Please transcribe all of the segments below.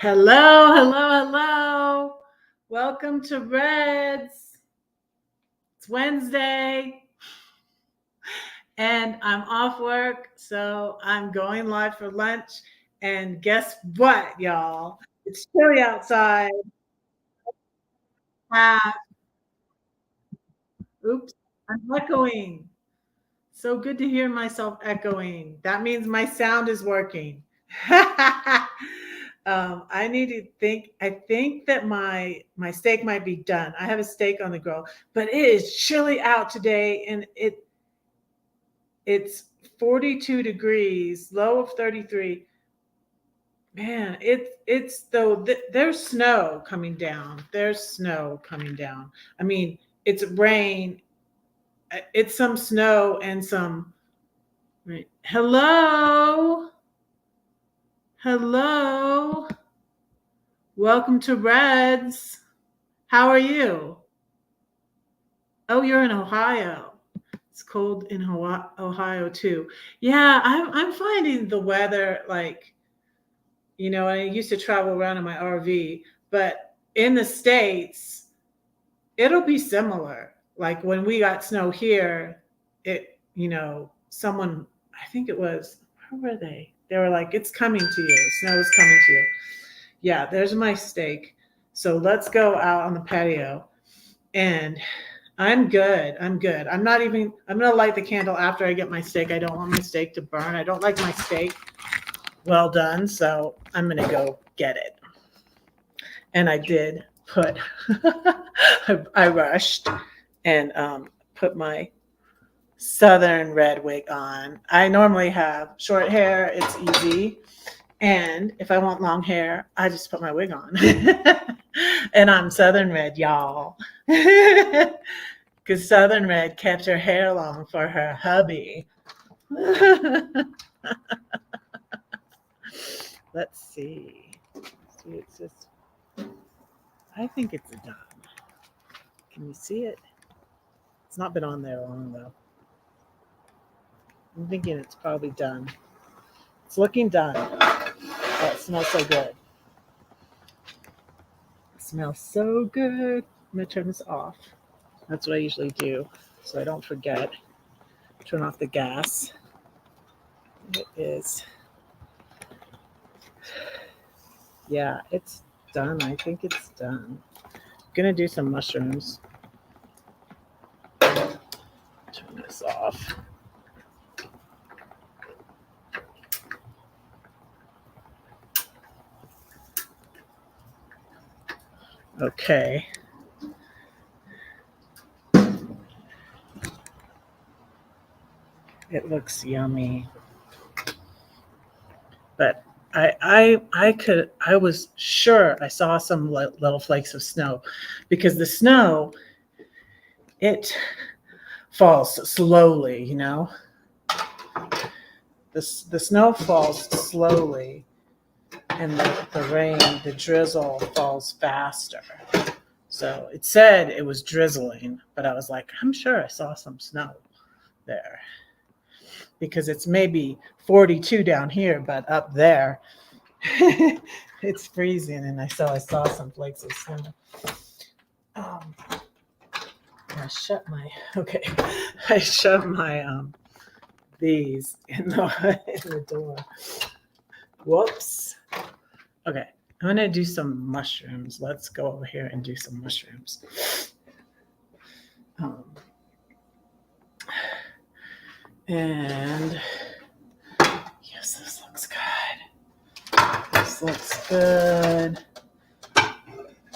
Hello, hello, hello. Welcome to Reds. It's Wednesday and I'm off work, so I'm going live for lunch. And guess what, y'all? It's chilly outside. Ah, oops, I'm echoing. So good to hear myself echoing. That means my sound is working. I need to think. I think that my steak might be done. I have a steak on the grill, but it is chilly out today, and it's 42 degrees, low of 33. Man, it's though there's snow coming down. There's snow coming down. I mean, it's rain. It's some snow and some. Right. Hello. Hello. Welcome to Reds. How are you? Oh, you're in Ohio. It's cold in Ohio too. Yeah, I'm finding the weather like, I used to travel around in my RV, but in the States, it'll be similar. Like when we got snow here, someone, I think it was, where were they? They were like, it's coming to you. Snow is coming to you. Yeah, there's my steak. So let's go out on the patio. And I'm good. I'm good. I'm going to light the candle after I get my steak. I don't want my steak to burn. I don't like my steak well done. So I'm going to go get it. And I did put, I rushed and put my Southern red wig on. I normally have short hair, it's easy. And if I want long hair, I just put my wig on. And I'm Southern red, y'all. Because Southern red kept her hair long for her hubby. Let's see. It's just, I think it's done. Can you see it? It's not been on there long though. I'm thinking it's probably done. It's looking done. Oh, it smells so good. It smells so good. I'm going to turn this off. That's what I usually do so I don't forget. Turn off the gas. It is. Yeah, it's done. I think it's done. I'm going to do some mushrooms. Turn this off. Okay. It looks yummy. But I was sure I saw some little flakes of snow because the snow, it falls slowly, the snow falls slowly and the rain, the drizzle falls faster. So it said it was drizzling, but I was like, I'm sure I saw some snow there because it's maybe 42 down here, but up there it's freezing, and I saw some flakes of snow. I shut my these in the door. Whoops. Okay, I'm gonna do some mushrooms. Let's go over here and do some mushrooms. And yes, this looks good. This looks good.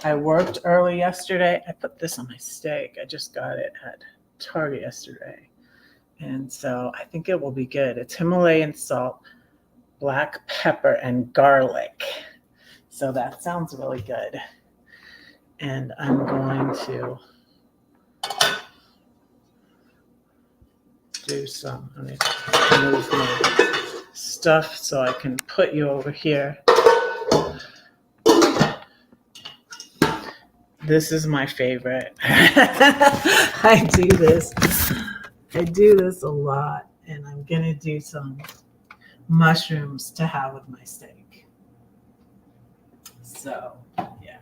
I worked early yesterday. I put this on my steak. I just got it at Target yesterday. And so I think it will be good. It's Himalayan salt, black pepper, and garlic. So that sounds really good. And I'm going to do some. I'm going to move my stuff so I can put you over here. This is my favorite. I do this a lot, and I'm going to do some mushrooms to have with my steak. So, yeah.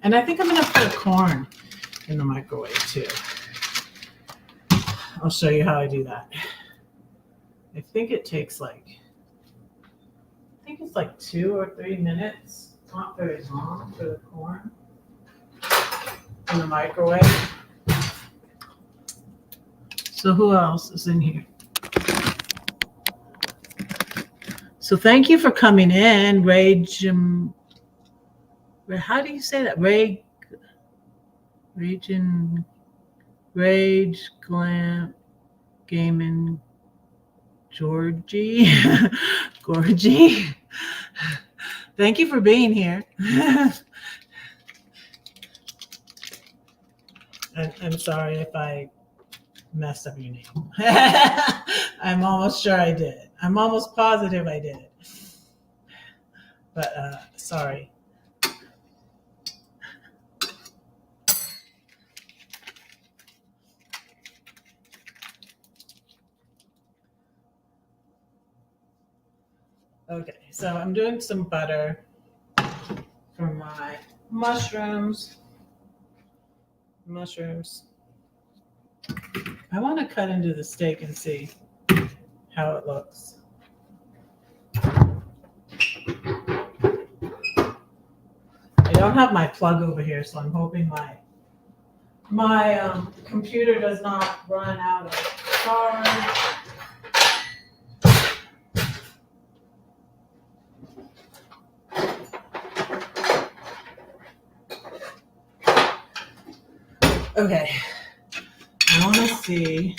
And I think I'm going to put corn in the microwave too. I'll show you how I do that. I think it takes it's like 2 or 3 minutes. It's not very long for the corn in the microwave. So who else is in here? So thank you for coming in, Rage. How do you say that? Rage Glam Gaming Georgie. Gorgie. Thank you for being here. I'm sorry if I messed up your name. I'm almost sure I did. I'm almost positive I did. But sorry. Okay, so I'm doing some butter for my mushrooms. I want to cut into the steak and see how it looks. I don't have my plug over here, so I'm hoping my computer does not run out of charge. Okay, I want to see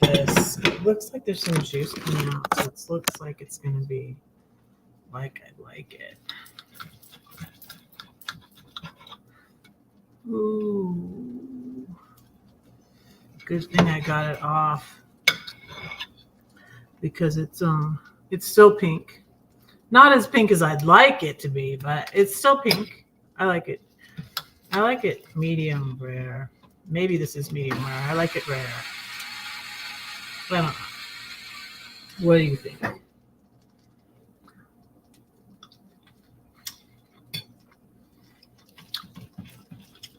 this. It looks like there's some juice coming out, so it looks like it's going to be like I like it. Ooh. Good thing I got it off because it's still pink. Not as pink as I'd like it to be, but it's still pink. I like it. I like it medium rare. Maybe this is medium rare. I like it rare. I don't know. What do you think?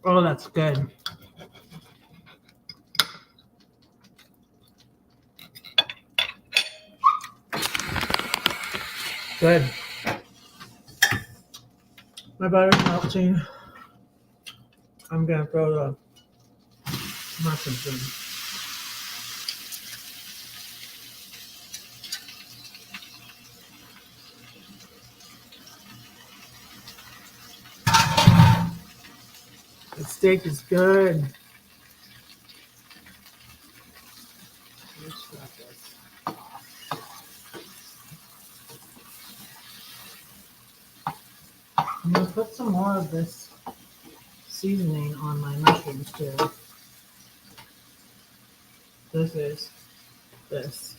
Oh, that's good. Good. My butter's melting. I'm going to throw the mushrooms in. The steak is good. I'm going to put some more of this seasoning on my mushrooms too. This is this.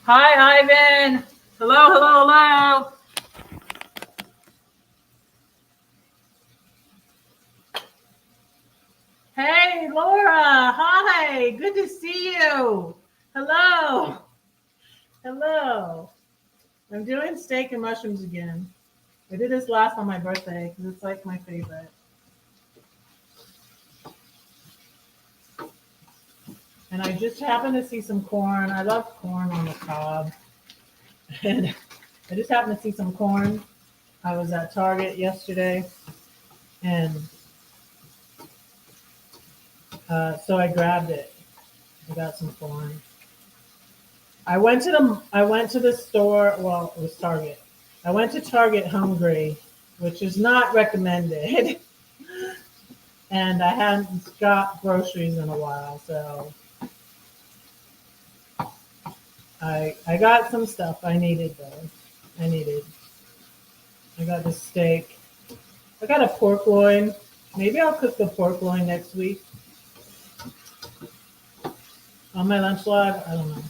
Hi, Ivan. Hello. Hey, Laura. Hi. Good to see you. Hello. I'm doing steak and mushrooms again. I did this last on my birthday because it's like my favorite. And I just happened to see some corn. I love corn on the cob. And I just happened to see some corn. I was at Target yesterday. And so I grabbed it. I got some corn. I went to the store. Well, it was Target. I went to Target hungry, which is not recommended. And I hadn't got groceries in a while, so I got some stuff I needed though. I got the steak. I got a pork loin. Maybe I'll cook the pork loin next week. On my lunch log, I don't know.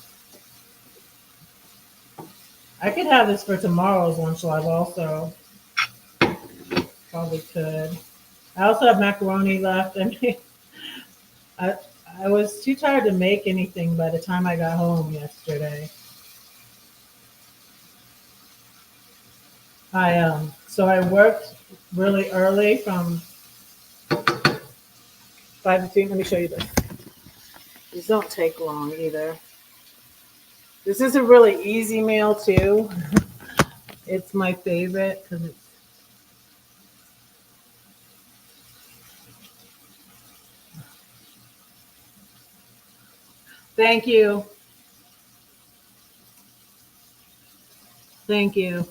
I could have this for tomorrow's lunch log also. Probably could. I also have macaroni left. I mean, I was too tired to make anything by the time I got home yesterday. So I worked really early from 5:15. Let me show you this. These don't take long either. This is a really easy meal too. It's my favorite because it's. Thank you. Thank you.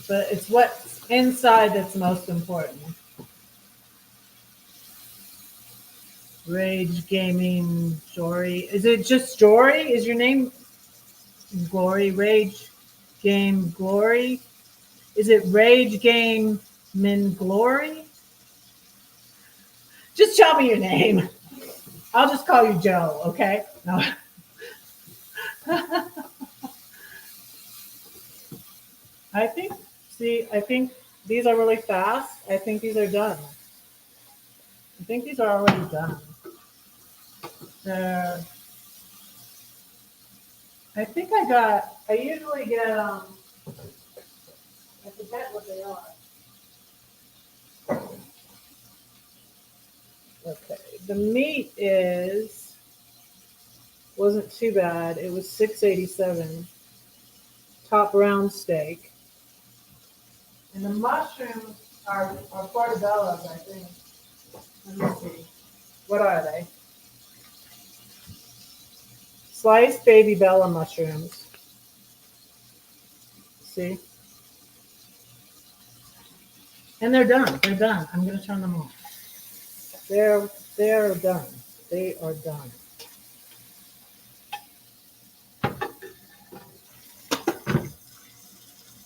But it's what's inside that's most important. Rage Gaming Jory. Is it just Jory? Is your name Glory? Rage Game Glory? Is it Rage Game Min Glory? Just tell me your name. I'll just call you Joe, okay? No. I think these are really fast. I think these are done. I think these are already done. Uh, I usually get, I forget what they are. Okay, the meat wasn't too bad. It was $6.87, top round steak. And the mushrooms are portobellos, I think. Let me see. What are they? Sliced baby bella mushrooms. See? And they're done. They're done. I'm gonna turn them off. They're done. They are done.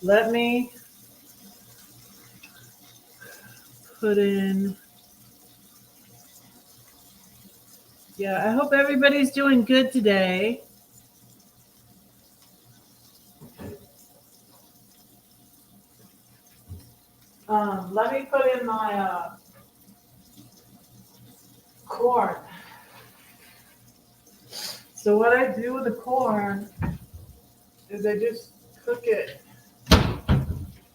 Let me put in. Yeah, I hope everybody's doing good today. Let me put in my corn. So what I do with the corn is I just cook it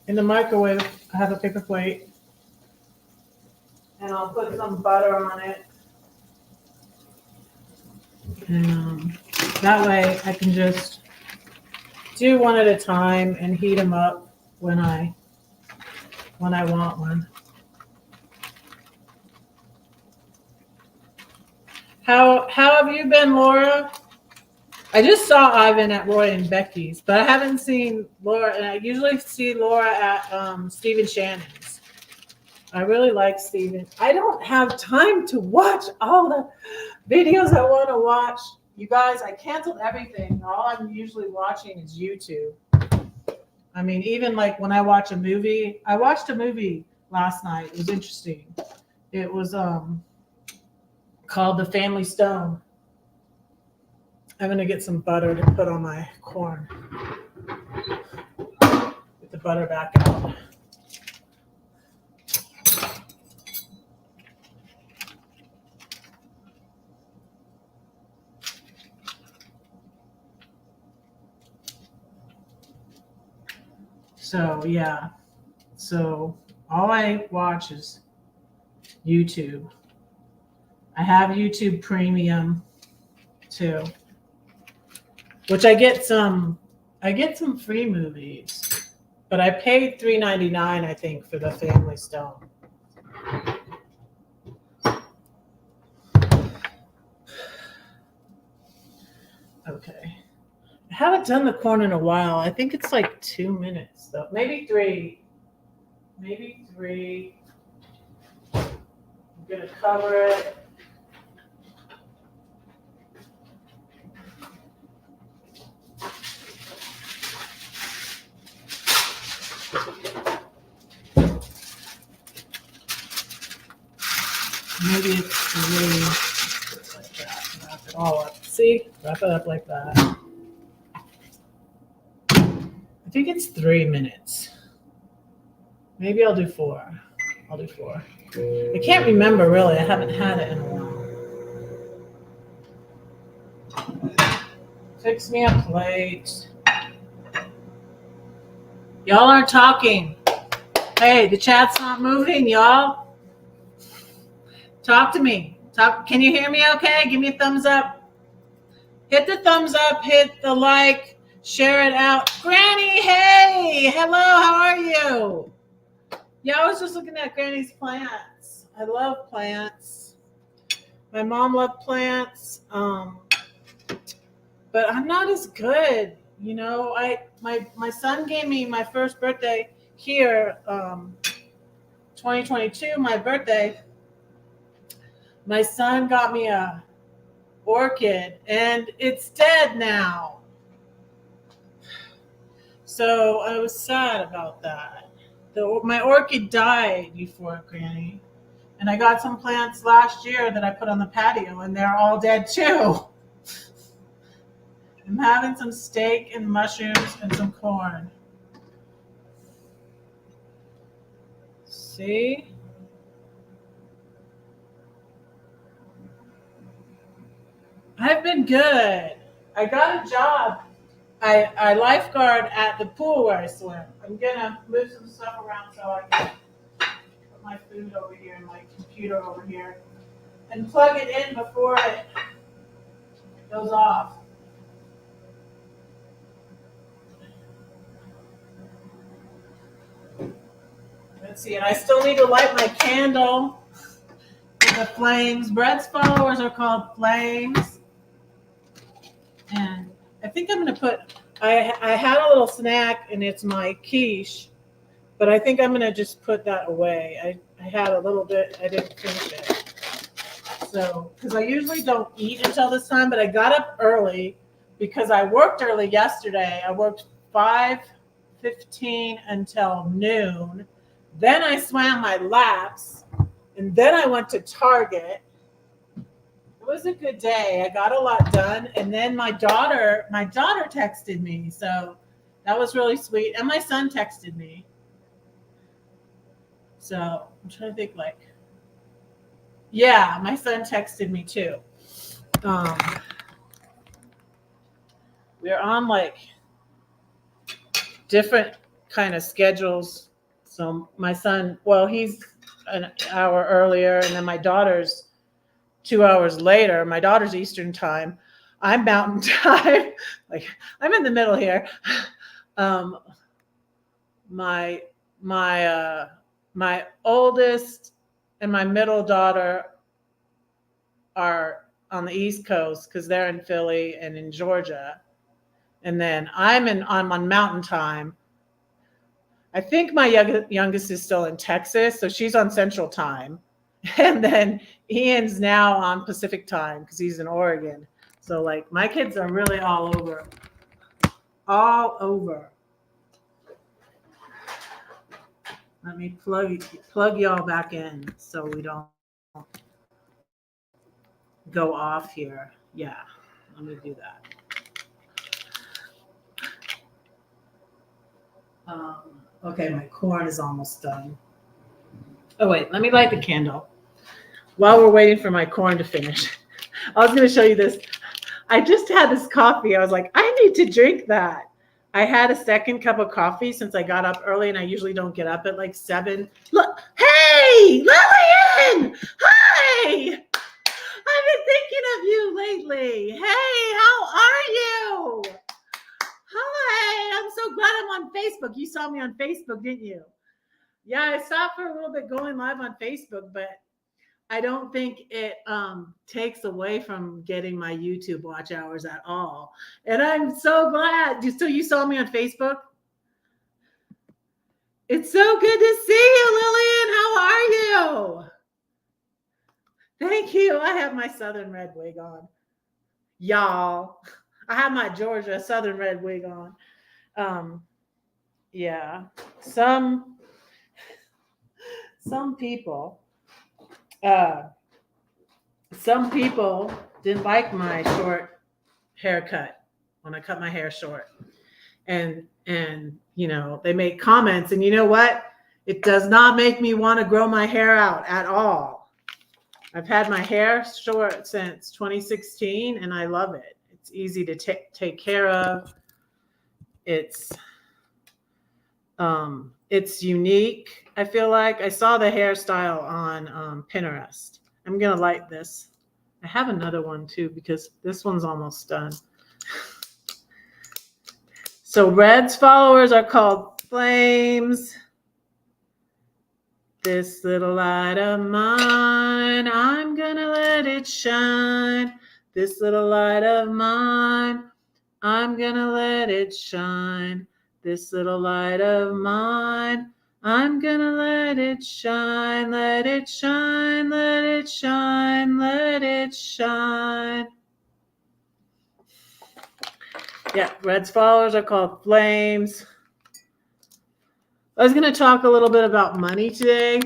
in the microwave. I have a paper plate, and I'll put some butter on it. And that way I can just do one at a time and heat them up when I want one. How have you been, Laura? I just saw Ivan at Roy and Becky's, but I haven't seen Laura. And I usually see Laura at Stephen Shannon's. I really like Stephen. I don't have time to watch all the videos I want to watch. You guys, I canceled everything. All I'm usually watching is YouTube. I mean, even like when I watch a movie, I watched a movie last night. It was interesting. It was called The Family Stone. I'm gonna get some butter to put on my corn. Get the butter back out. So yeah. So all I watch is YouTube. I have YouTube Premium too, which I get some free movies, but I paid $3.99 I think for The Family Stone. Okay. I haven't done the corn in a while. I think it's like 2 minutes though. Maybe 3. Maybe 3. I'm gonna cover it. Maybe it's 3. Just like that. Wrap it all up. See? Wrap it up like that. I think it's 3 minutes. Maybe I'll do 4. I'll do 4. I can't remember really. I haven't had it in a while. Fix me a plate. Y'all aren't talking. Hey, the chat's not moving, y'all. Talk to me. Talk. Can you hear me okay? Give me a thumbs up. Hit the thumbs up, hit the like, share it out. Granny, hey, hello, how are you? Yeah, I was just looking at Granny's plants. I love plants. My mom loved plants, but I'm not as good. You know, my son gave me my first birthday here, 2022, my birthday. My son got me a orchid, and it's dead now. So I was sad about that. My orchid died before Granny. And I got some plants last year that I put on the patio, and they're all dead too. I'm having some steak and mushrooms and some corn. See? I've been good. I got a job. I lifeguard at the pool where I swim. I'm gonna move some stuff around so I can put my food over here and my computer over here and plug it in before it goes off. Let's see, and I still need to light my candle with the flames. Brett's followers are called flames. And I think I'm gonna put, I had a little snack and it's my quiche, but I think I'm gonna just put that away. I had a little bit, I didn't finish it. So, because I usually don't eat until this time, but I got up early because I worked early yesterday. I worked 5:15 until noon. Then I swam my laps, and then I went to Target. It was a good day. I got a lot done, and then my daughter texted me, so that was really sweet. And my son texted me. So I'm trying to think, like, yeah, my son texted me too. We're on like different kind of schedules. So my son, well, he's an hour earlier, and then my daughter's 2 hours later. My daughter's Eastern time. I'm Mountain time. Like, I'm in the middle here. My oldest and my middle daughter are on the East Coast because they're in Philly and in Georgia. And then I'm on Mountain time. I think my youngest is still in Texas, so she's on Central time. And then Ian's now on Pacific time because he's in Oregon. So, like, my kids are really all over. All over. Let me plug y'all back in so we don't go off here. Yeah, let me do that. Okay, my corn is almost done. Oh, wait, let me light the candle while we're waiting for my corn to finish. I was going to show you this. I just had this coffee. I was like, I need to drink that. I had a second cup of coffee since I got up early, and I usually don't get up at like 7. Look, hey, Lillian! Hi! I've been thinking of you lately. Hey, how are you? Hi, I'm so glad I'm on Facebook. You saw me on Facebook, didn't you? Yeah, I stopped for a little bit going live on Facebook, but I don't think it takes away from getting my YouTube watch hours at all. And I'm so glad. So you saw me on Facebook? It's so good to see you, Lillian. How are you? Thank you. I have my Southern red wig on. Y'all, I have my Georgia Southern red wig on. Yeah, some people didn't like my short haircut when I cut my hair short, and you know, they make comments, and you know what? It does not make me want to grow my hair out at all. I've had my hair short since 2016, and I love it. It's easy to take care of. It's unique. I feel like I saw the hairstyle on Pinterest. I'm gonna light this. I have another one too because this one's almost done. So Red's followers are called flames. This little light of mine, I'm gonna let it shine. This little light of mine, I'm gonna let it shine. This little light of mine, I'm gonna let it shine. Let it shine, let it shine, let it shine. Yeah, Red's followers are called flames. I was going to talk a little bit about money today.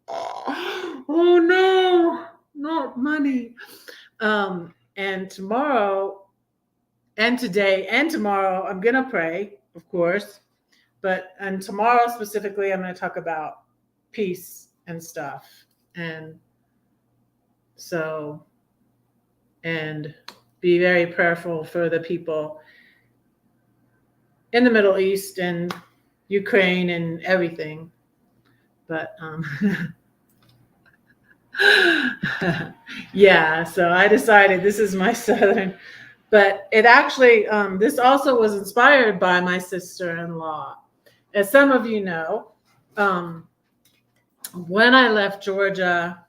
Oh no, not money. And tomorrow and today and tomorrow, I'm going to pray, of course. And tomorrow specifically, I'm going to talk about peace and stuff. And be very prayerful for the people in the Middle East and Ukraine and everything. But yeah, so I decided this is my Southern, but it actually, this also was inspired by my sister-in-law. As some of you know, when I left Georgia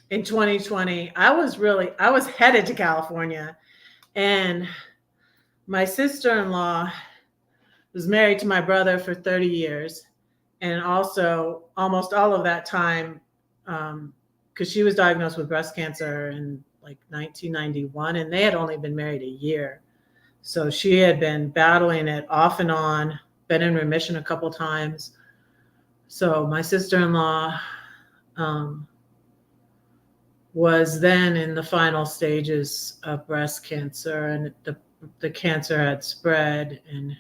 in 2020, I was headed to California, and my sister-in-law was married to my brother for 30 years. And also almost all of that time, because she was diagnosed with breast cancer in like 1991, and they had only been married a year. So she had been battling it off and on, been in remission a couple times. So my sister-in-law was then in the final stages of breast cancer, and the cancer had spread. And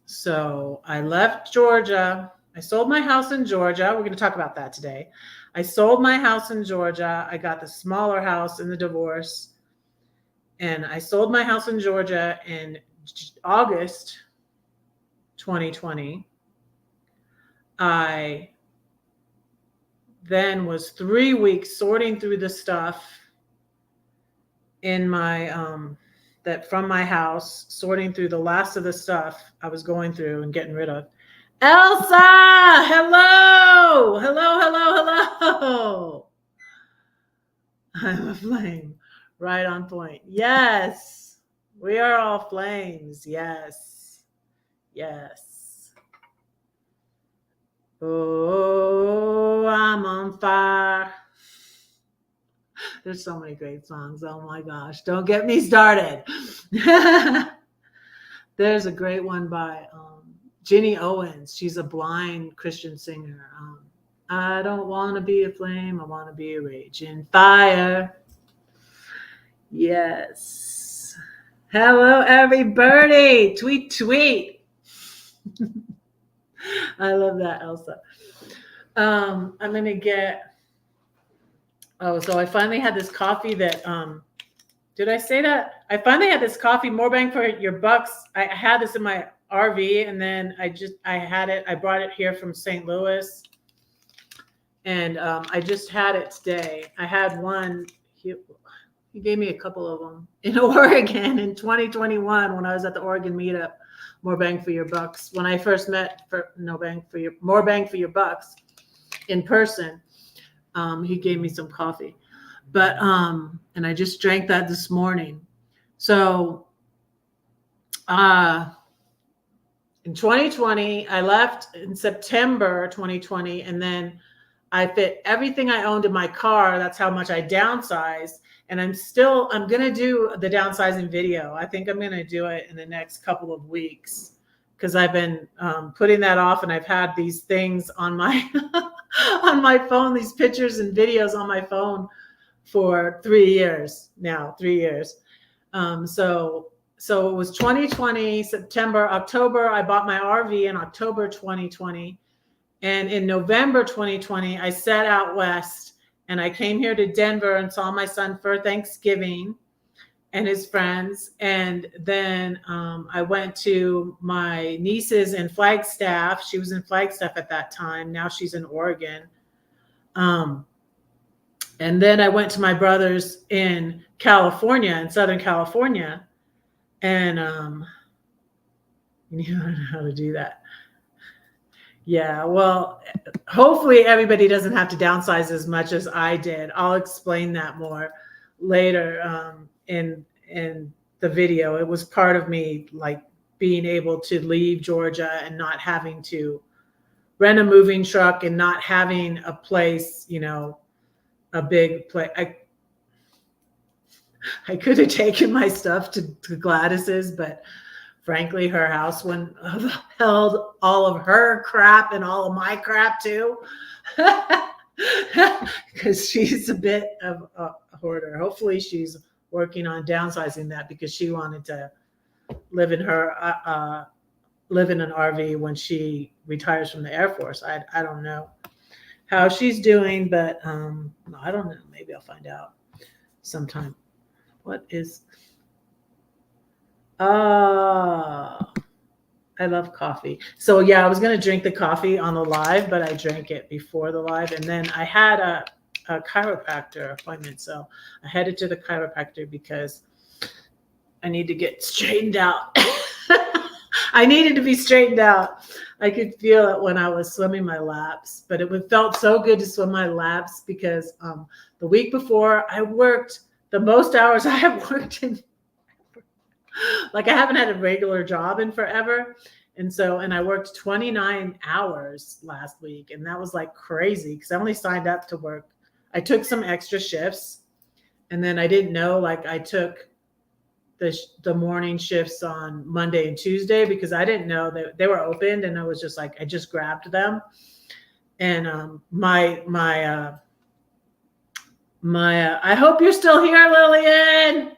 so I left Georgia. I sold my house in Georgia. We're going to talk about that today. I sold my house in Georgia. I got the smaller house in the divorce. And I sold my house in Georgia in August 2020. I then was 3 weeks sorting through the stuff in my that from my house, sorting through the last of the stuff I was going through and getting rid of. Elsa, hello, hello, hello, hello. I'm a flame, right on point. Yes, we are all flames. Yes, yes. Oh, I'm on fire. There's so many great songs. Oh my gosh. Don't get me started. There's a great one by Ginny Owens. She's a blind Christian singer. I don't want to be a flame. I want to be a raging fire. Yes. Hello, everybody. Tweet, tweet. I love that, Elsa. I'm going to get... Oh, so I finally had this coffee that, did I say that? I finally had this coffee, more bang for your bucks. I had this in my RV, and then I brought it here from St. Louis. And I just had it today. I had one, he gave me a couple of them in Oregon in 2021 when I was at the Oregon meetup, More Bang for Your Bucks. When I first met More Bang for Your Bucks in person. He gave me some coffee, but and I just drank that this morning. So in 2020, I left in September 2020, and then I fit everything I owned in my car. That's how much I downsized. And I'm going to do the downsizing video. I think I'm going to do it in the next couple of weeks because I've been putting that off, and I've had these things on my on my phone, these pictures and videos on my phone for 3 years now, 3 years. So it was 2020, September, October. I bought my RV in October 2020. And in November 2020, I set out west, And I came here to Denver and saw my son for Thanksgiving and his friends. And then I went to my niece's in Flagstaff. She was in Flagstaff at that time. Now she's in Oregon. And then I went to my brother's in California, in Southern California. And you don't know how to do that. Yeah, well, hopefully everybody doesn't have to downsize as much as I did. I'll explain that more later in the video. It was part of me like being able to leave Georgia and not having to rent a moving truck and not having a place, you know, a big place. I could have taken my stuff to Gladys's, but frankly, her house wouldn't have held all of her crap and all of my crap too. Because she's a bit of a hoarder. Hopefully she's working on downsizing that because she wanted to live in her live in an RV when she retires from the Air Force. I don't know how she's doing, but I don't know. Maybe I'll find out sometime. What is I love coffee. So yeah, I was gonna drink the coffee on the live, but I drank it before the live, and then I had a chiropractor appointment. So I headed to the chiropractor because I need to get straightened out. I needed to be straightened out. I could feel it when I was swimming my laps, but it felt so good to swim my laps because the week before I worked the most hours I have worked in. Like I haven't had a regular job in forever. And I worked 29 hours last week. And that was like crazy because I only signed up to work. I took some extra shifts and then I didn't know, like I took the morning shifts on Monday and Tuesday because I didn't know that they were opened. And I was just like, I just grabbed them. And I hope you're still here, Lillian.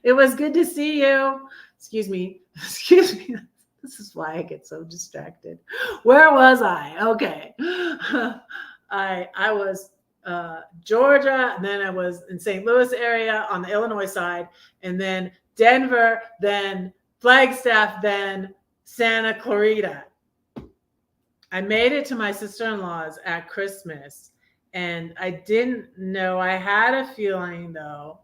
It was good to see you. Excuse me. Excuse me. This is why I get so distracted. Where was I? Okay. I was Georgia, and then I was in St. Louis area on the Illinois side, and then Denver, then Flagstaff, then Santa Clarita. I made it to my sister-in-law's at Christmas, and I didn't know. I had a feeling, though.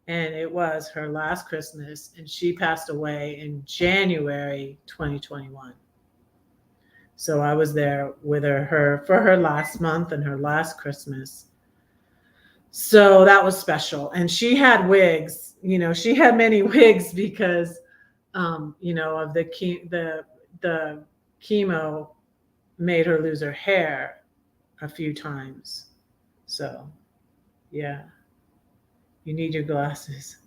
And it was her last Christmas, and she passed away in January 2021. So I was there with her for her last month and her last Christmas. So that was special. And she had wigs, you know, she had many wigs because, you know, of the chemo made her lose her hair a few times. So, yeah. You need your glasses.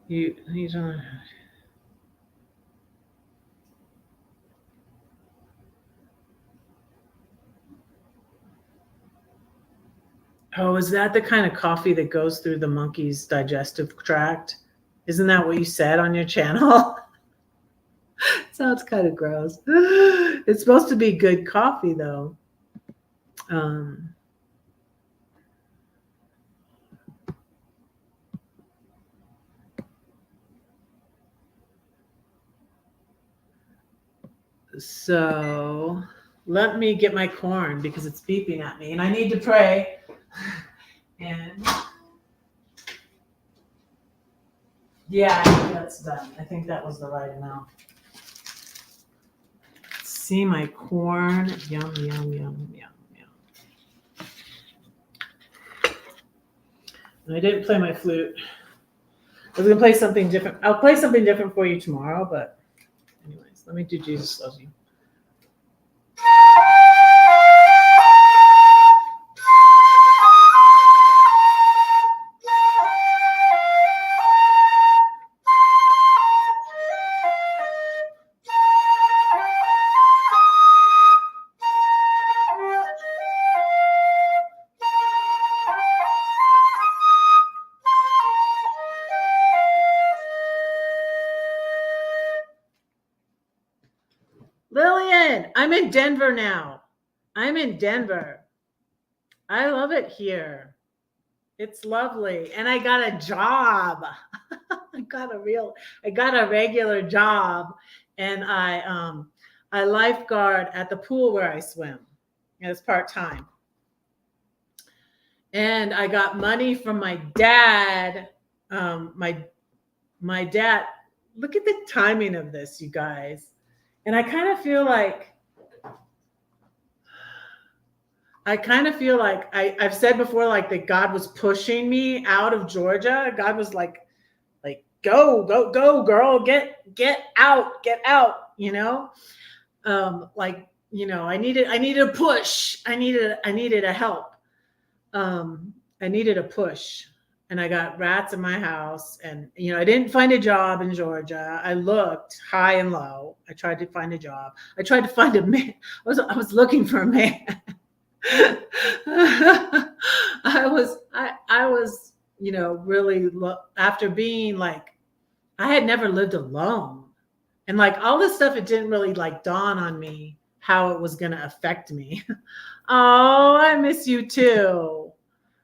You don't. Oh, is that the kind of coffee that goes through the monkey's digestive tract? Isn't that what you said on your channel? Sounds kind of gross. It's supposed to be good coffee, though. So let me get my corn because it's beeping at me and I need to pray. And yeah, I think that's done. I think that was the right amount. See my corn. Yum, yum, yum, yum, yum. And I didn't play my flute. I was going to play something different. I'll play something different for you tomorrow, but anyways, let me do Jesus Loves You. in. I'm in Denver now. I'm in Denver. I love it here. It's lovely. And I got a job. I got a regular job. And I lifeguard at the pool where I swim. And it's part-time. And I got money from my dad. My dad, look at the timing of this, you guys. And I kind of feel like I've said before, like that God was pushing me out of Georgia. God was like, go, girl, get out, you know? I needed a push. I needed a help. I needed a push. And I got rats in my house, and I didn't find a job in Georgia. I looked high and low. I tried to find a job. I tried to find a man. I was looking for a man. I was really after being like, I had never lived alone, and like all this stuff, it didn't really like dawn on me how it was going to affect me. Oh, I miss you too.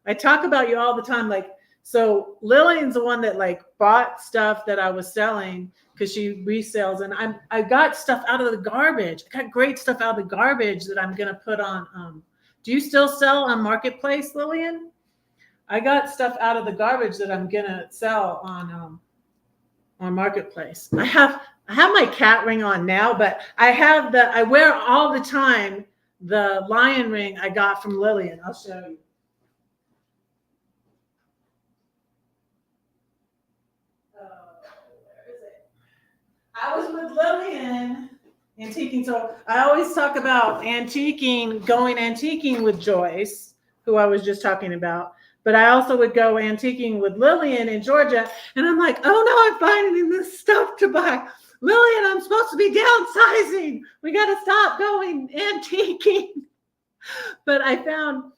I talk about you all the time. Like, so Lillian's the one that like bought stuff that I was selling because she resells, and I got stuff out of the garbage. I got great stuff out of the garbage that I'm going to put on. Do you still sell on Marketplace, Lillian? I got stuff out of the garbage that I'm going to sell on Marketplace. I have my cat ring on now, but I wear all the time the lion ring I got from Lillian. I'll show you. Where is it? I was with Lillian antiquing. So I always talk about going antiquing with Joyce, who I was just talking about. But I also would go antiquing with Lillian in Georgia. And I'm like, oh no, I'm finding this stuff to buy. Lillian, I'm supposed to be downsizing. We got to stop going antiquing. But I found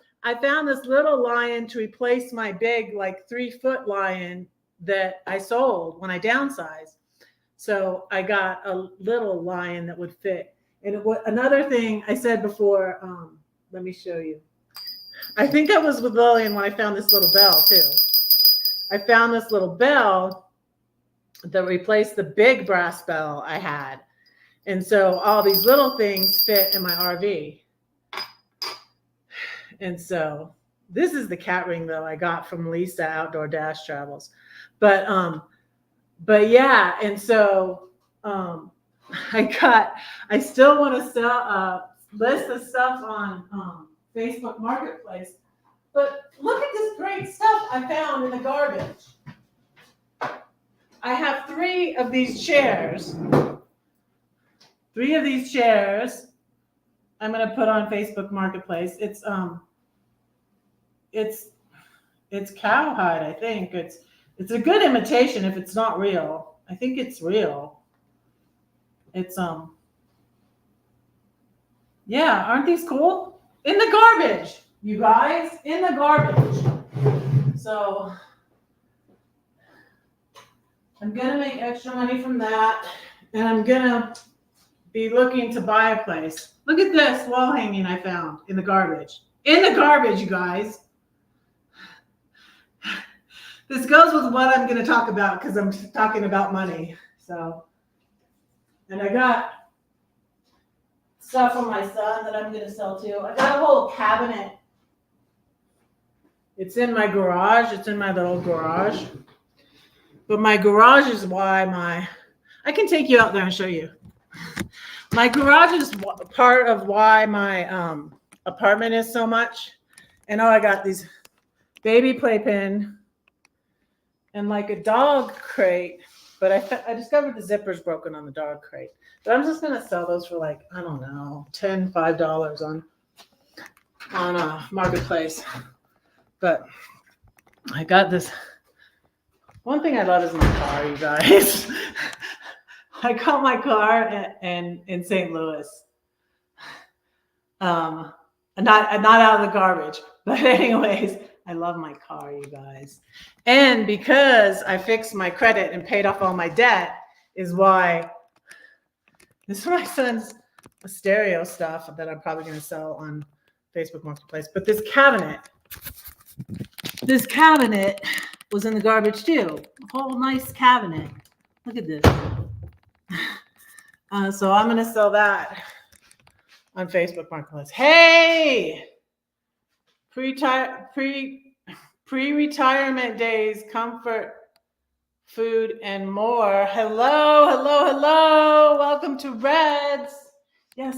this little lion to replace my big, like 3-foot lion that I sold when I downsized. So I got a little lion that would fit. And another thing I said before, let me show you. I think I was with Lillian when I found this little bell too. I found this little bell that replaced the big brass bell I had. And so all these little things fit in my RV. And so this is the cat ring though I got from Lisa Outdoor Dash Travels. But yeah, and so I still want to sell list the stuff on Facebook Marketplace. But look at this great stuff I found in the garbage. I have 3 of these chairs. 3 of these chairs I'm going to put on Facebook Marketplace. It's cowhide, I think. It's a good imitation if it's not real. I think it's real. It's yeah, aren't these cool? In the garbage, you guys, in the garbage. So I'm gonna make extra money from that, and I'm gonna be looking to buy a place. Look at this wall hanging I found in the garbage. In the garbage, you guys. This goes with what I'm going to talk about because I'm talking about money. So, and I got stuff from my son that I'm going to sell too. I got a whole cabinet. It's in my garage. It's in my little garage. But my garage is why I can take you out there and show you. My garage is part of why my apartment is so much. And I got these baby playpen and like a dog crate, but I discovered the zipper's broken on the dog crate. But I'm just gonna sell those for like, I don't know, $5 on a Marketplace. But I got this. One thing I love is my car, you guys. I got my car in St. Louis. Not out of the garbage, but anyways. I love my car, you guys. And because I fixed my credit and paid off all my debt is why this is my son's stereo stuff that I'm probably going to sell on Facebook Marketplace. But this cabinet was in the garbage too. A whole nice cabinet. Look at this. So I'm going to sell that on Facebook Marketplace. Hey, pre-retirement days, comfort, food, and more. Hello. Welcome to Reds. Yes,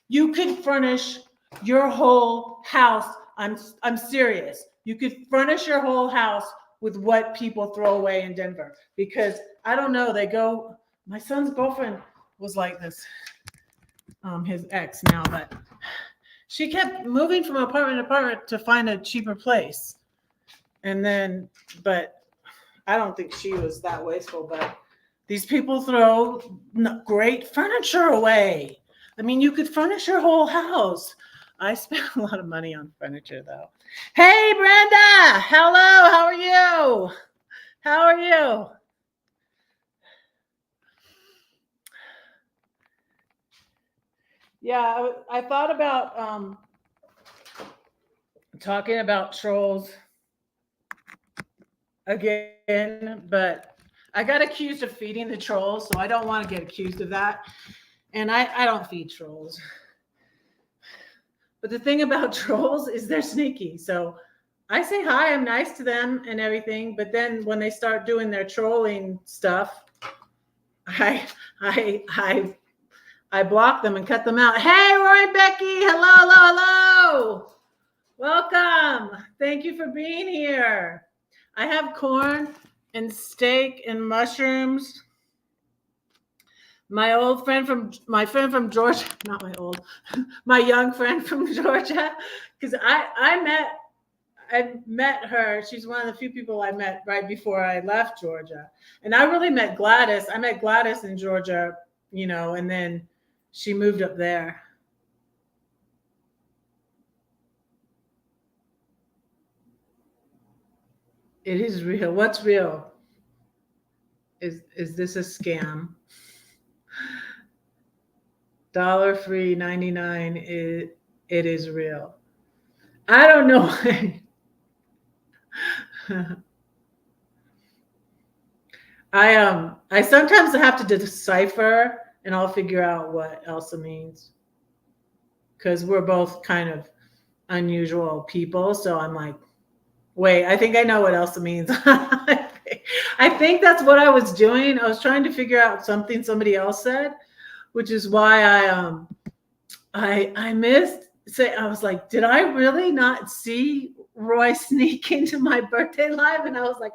you could furnish your whole house. I'm serious. You could furnish your whole house with what people throw away in Denver, because I don't know, my son's girlfriend was like this, his ex now, but she kept moving from apartment to apartment to find a cheaper place. But I don't think she was that wasteful, but these people throw great furniture away. I mean, you could furnish your whole house. I spent a lot of money on furniture, though. Hey, Brenda. Hello. How are you? Yeah, I thought about talking about trolls again, but I got accused of feeding the trolls, so I don't want to get accused of that. And I don't feed trolls. But the thing about trolls is they're sneaky. So I say hi, I'm nice to them and everything, but then when they start doing their trolling stuff, I block them and cut them out. Hey, Roy and Becky, hello. Welcome. Thank you for being here. I have corn and steak and mushrooms. My young friend from Georgia, my young friend from Georgia, because I met her. She's one of the few people I met right before I left Georgia. And I really met Gladys. I met Gladys in Georgia, and then she moved up there. It is real. What's real? Is this a scam? $1 free 99. It is real. I don't know. I sometimes have to decipher, and I'll figure out what Elsa means, because we're both kind of unusual people. So I'm like, wait, I think I know what Elsa means. I think that's what I was doing. I was trying to figure out something somebody else said, which is why I missed. I was like, did I really not see Roy sneak into my birthday live? And I was like,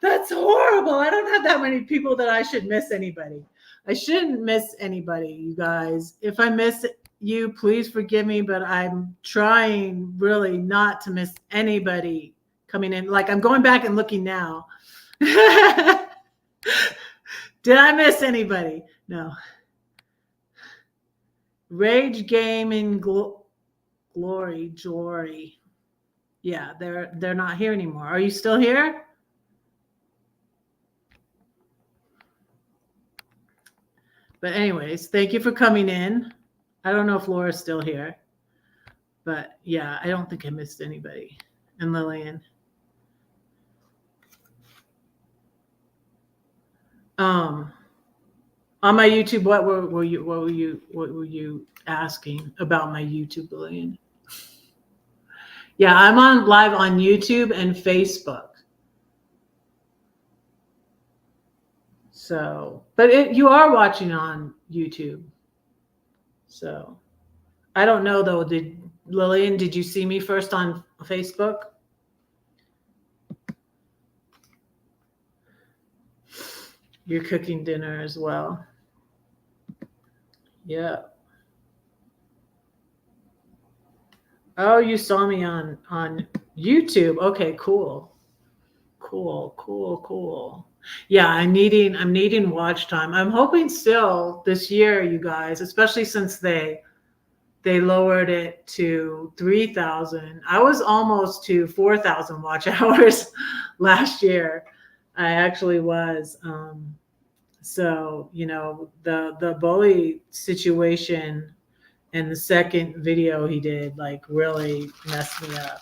that's horrible. I don't have that many people that I should miss anybody. I shouldn't miss anybody, you guys. If I miss you, please forgive me, but I'm trying really not to miss anybody coming in. Like, I'm going back and looking now. Did I miss anybody? No. Rage Gaming Glory Jory. Yeah, they're not here anymore. Are you still here? But anyways, thank you for coming in. I don't know if Laura's still here, but yeah, I don't think I missed anybody. And Lillian. On my YouTube, what were you asking about my YouTube, Lillian? Yeah, I'm on live on YouTube and Facebook. So, but you are watching on YouTube. So, I don't know though. Lillian, did you see me first on Facebook? You're cooking dinner as well. Yeah. Oh, you saw me on YouTube. Okay, cool. Yeah, I'm needing watch time. I'm hoping still this year, you guys, especially since they lowered it to 3,000. I was almost to 4,000 watch hours last year. I actually was. So, the bully situation and the second video he did like really messed me up.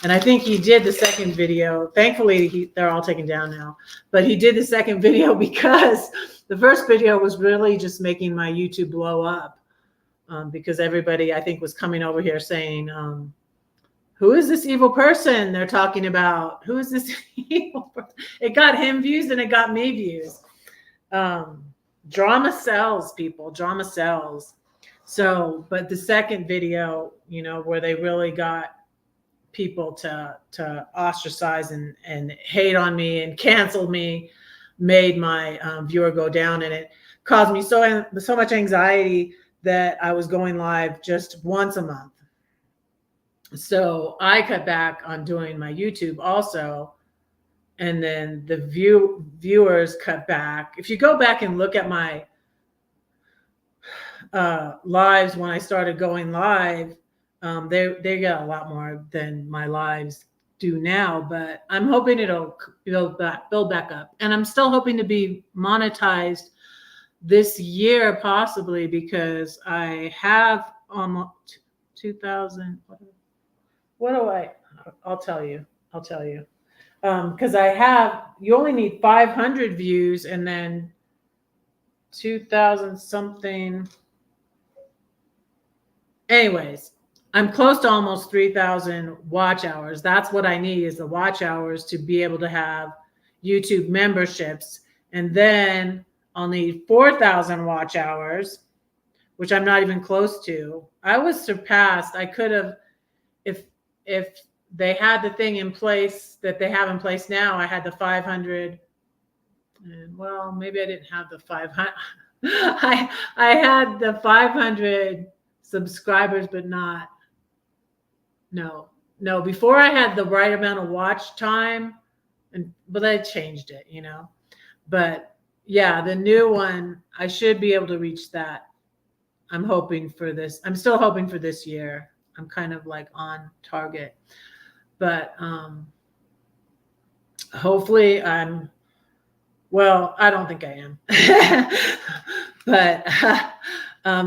And I think he did the second video. Thankfully, they're all taken down now. But he did the second video because the first video was really just making my YouTube blow up, because everybody, I think, was coming over here saying, who is this evil person they're talking about? Who is this evil person? It got him views and it got me views. Drama sells, people. Drama sells. So, but the second video, where they really got people to ostracize and hate on me and cancel me, made my viewer go down, and it caused me so much anxiety that I was going live just once a month. So I cut back on doing my YouTube also, and then the viewers cut back. If you go back and look at my lives when I started going live, they got a lot more than my lives do now, but I'm hoping it'll build back up. And I'm still hoping to be monetized this year, possibly, because I have almost 2,000. I'll tell you. Because you only need 500 views and then 2,000 something. Anyways, I'm close to almost 3,000 watch hours. That's what I need, is the watch hours to be able to have YouTube memberships. And then I'll need 4,000 watch hours, which I'm not even close to. I was surpassed. I could have, if they had the thing in place that they have in place now, I had the 500. And well, maybe I didn't have the 500. I had the 500 subscribers, but not. No. Before I had the right amount of watch time, but I changed it, But yeah, the new one, I should be able to reach that. I'm hoping for this. I'm still hoping for this year. I'm kind of like on target, but hopefully I don't think I am. But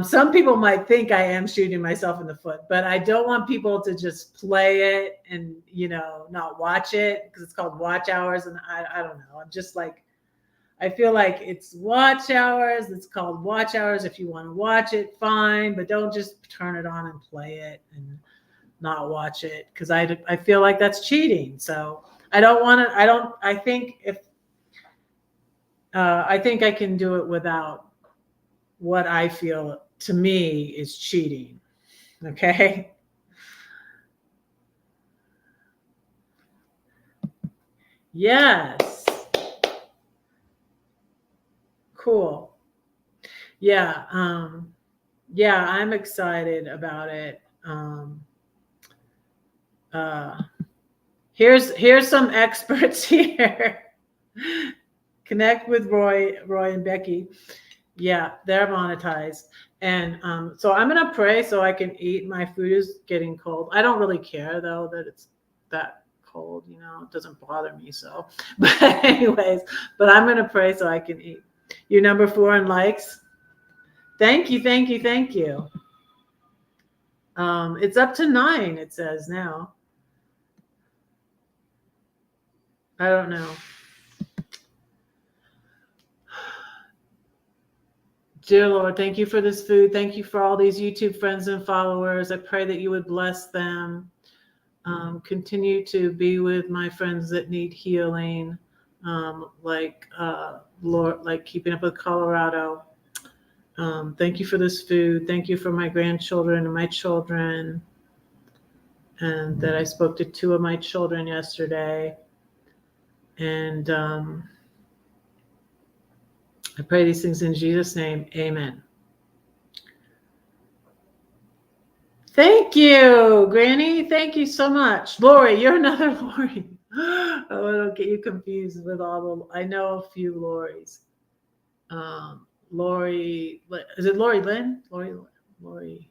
some people might think I am shooting myself in the foot, but I don't want people to just play it and, not watch it, because it's called watch hours. And I don't know. I'm just like, I feel like it's watch hours. It's called watch hours. If you want to watch it, fine, but don't just turn it on and play it and not watch it, because I feel like that's cheating. So I don't want to. I think I can do it without what I feel to me is cheating. Okay. Yes. Cool. Yeah. Yeah, I'm excited about it. Here's some experts here. Connect with Roy and Becky. Yeah, they're monetized. And so I'm gonna pray so I can eat. My food is getting cold. I don't really care though that it's that cold, it doesn't bother me. So, but anyways, but I'm gonna pray so I can eat. You're number 4 in likes. Thank you. It's up to 9, it says now. I don't know. Dear Lord, thank you for this food. Thank you for all these YouTube friends and followers. I pray that you would bless them. Continue to be with my friends that need healing, like Lord, like Keeping Up with Colorado. Thank you for this food. Thank you for my grandchildren and my children, and that I spoke to 2 of my children yesterday. And I pray these things in Jesus' name. Amen. Thank you, Granny. Thank you so much. Lori, you're another Lori. Oh, I don't get you confused with all the. I know a few Loris. Lori, is it Lori Lynn? Lori.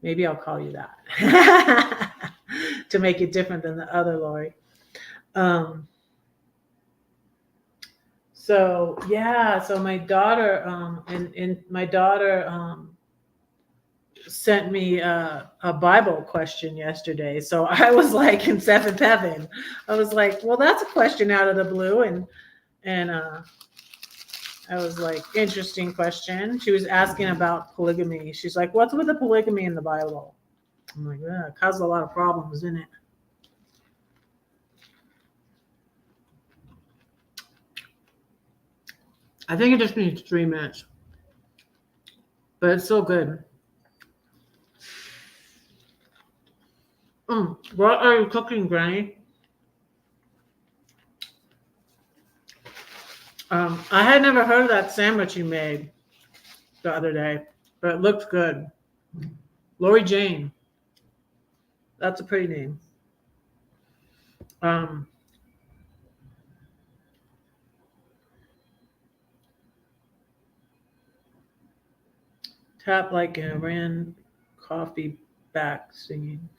Maybe I'll call you that to make it different than the other Lori. So yeah, so my daughter and my daughter sent me a Bible question yesterday. So I was like in seventh heaven. I was like, well, that's a question out of the blue, and I was like, interesting question. She was asking about polygamy. She's like, what's with the polygamy in the Bible? I'm like, yeah, it causes a lot of problems, isn't it? I think it just needs 3 minutes, but it's so good. What are you cooking, Granny? I had never heard of that sandwich you made the other day, but it looked good. Lori Jane. That's a pretty name. Um, Tap like an Iran coffee back singing.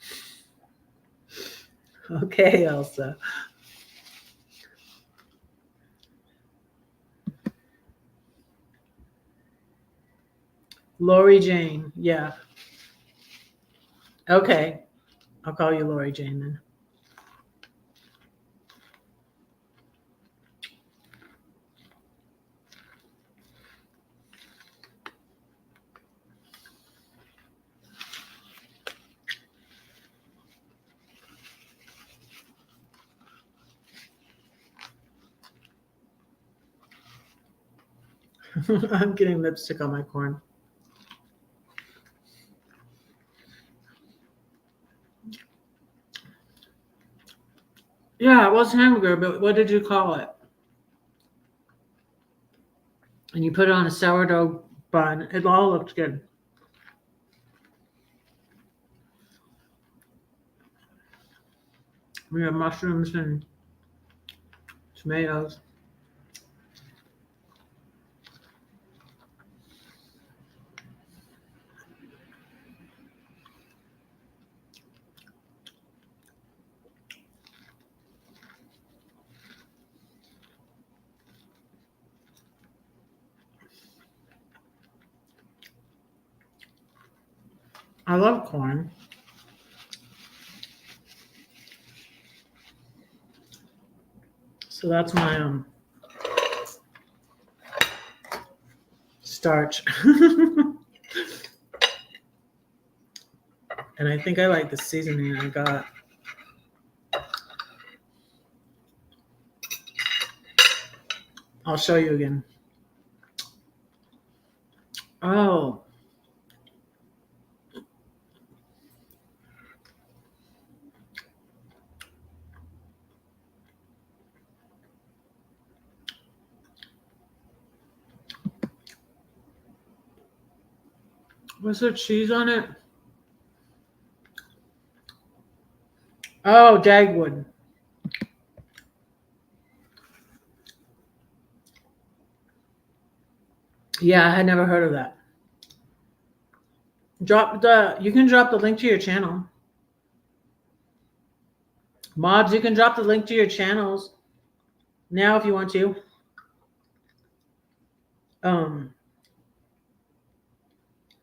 Okay, Elsa. Lori Jane. Yeah. Okay. I'll call you Lori Jane then. I'm getting lipstick on my corn. Yeah, it was hamburger, but what did you call it? And you put it on a sourdough bun. It all looked good. We have mushrooms and tomatoes. I love corn. So that's my starch. And I think I like the seasoning I got. I'll show you again. Oh. Was there cheese on it? Oh, Dagwood. Yeah, I had never heard of that. You can drop the link to your channel. Mods, you can drop the link to your channels now if you want to.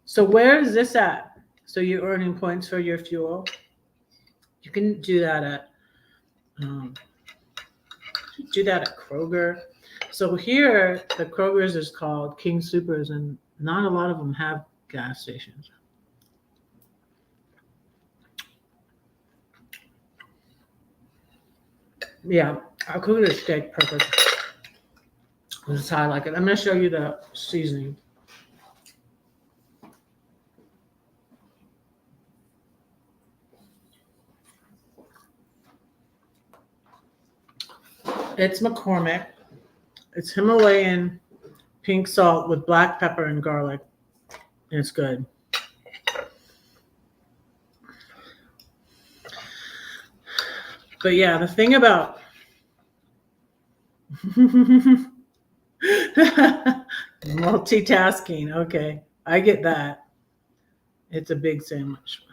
So where is this at? So you're earning points for your fuel. You can do that at Kroger. So here, the Kroger's is called King Supers, and not a lot of them have gas stations. Yeah, I'll cook this steak perfect. This is how I like it. I'm going to show you the seasoning. It's McCormick. It's Himalayan pink salt with black pepper and garlic. And it's good. But yeah, the thing about multitasking, okay, I get that. It's a big sandwich.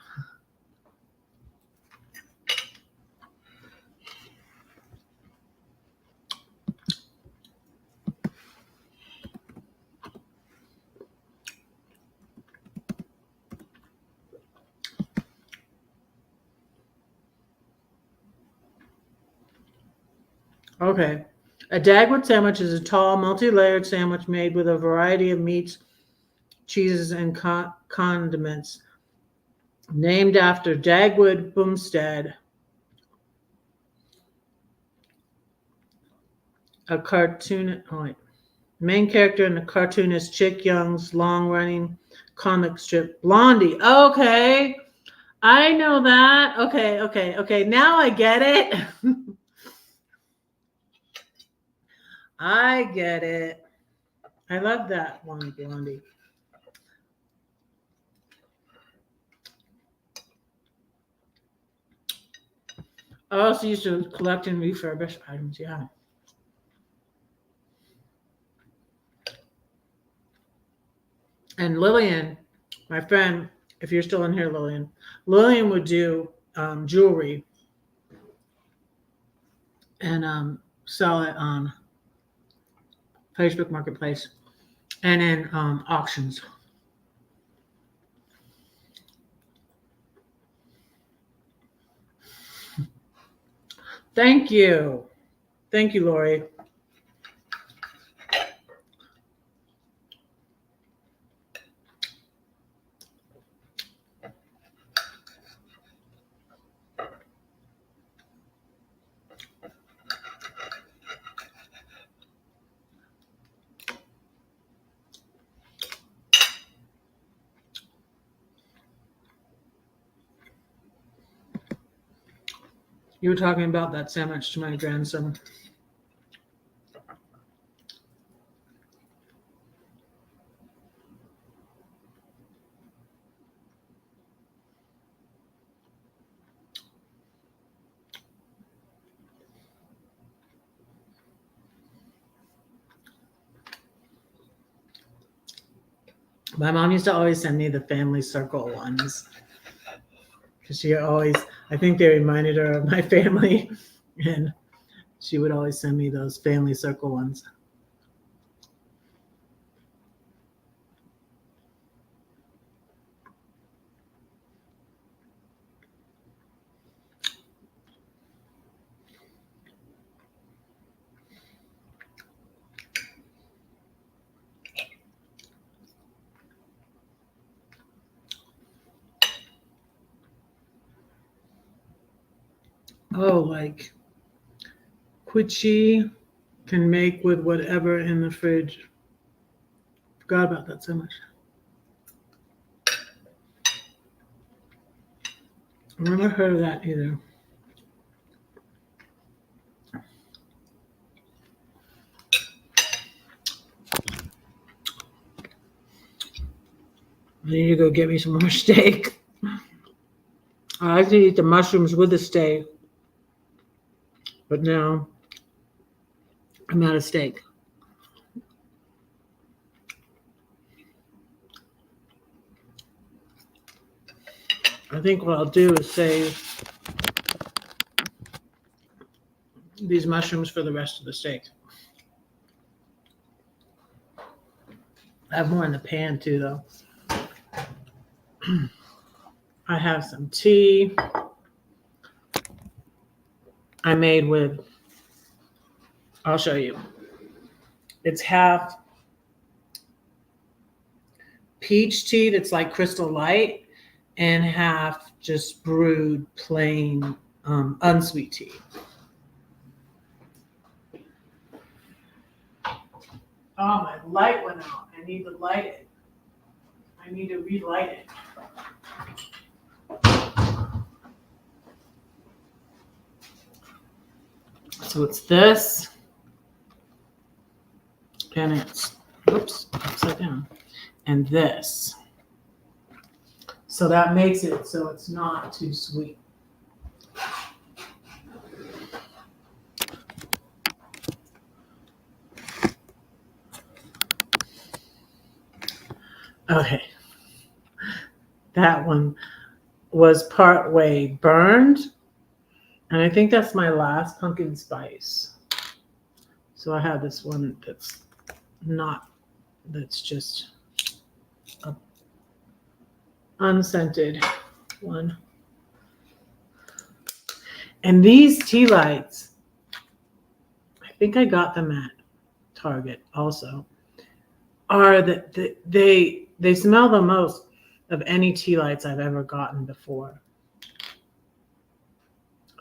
Okay. A Dagwood sandwich is a tall, multi-layered sandwich made with a variety of meats, cheeses, and condiments. Named after Dagwood Bumstead, a cartoon. Oh wait. Main character in the cartoonist Chick Young's long-running comic strip Blondie. Okay. I know that. Okay. Now I get it. I get it. I love that one, Blondie. I also used to collect and refurbish items. Yeah. And Lillian, my friend, if you're still in here, Lillian would do jewelry and sell it on Facebook Marketplace and in auctions. Thank you. Thank you, Lori. You were talking about that sandwich to my grandson. My mom used to always send me the family circle ones because she always, I think they reminded her of my family, and she would always send me those family circle ones. Oh, like Quichi can make with whatever in the fridge. Forgot about that so much. I've never heard of that either. I need to go get me some more steak. I like to eat the mushrooms with the steak, but now I'm out of steak. I think what I'll do is save these mushrooms for the rest of the steak. I have more in the pan too, though. I have some tea I made with, I'll show you. It's half peach tea that's like Crystal Light and half just brewed plain unsweet tea. Oh, my light went out. I need to light it. I need to relight it. So it's this, and it's, oops, upside down, and this. So that makes it so it's not too sweet. Okay. That one was part way burned. And I think that's my last pumpkin spice. So I have this one that's not, that's just a unscented one. And these tea lights think I got them at Target also, are that they smell the most of any tea lights I've ever gotten before.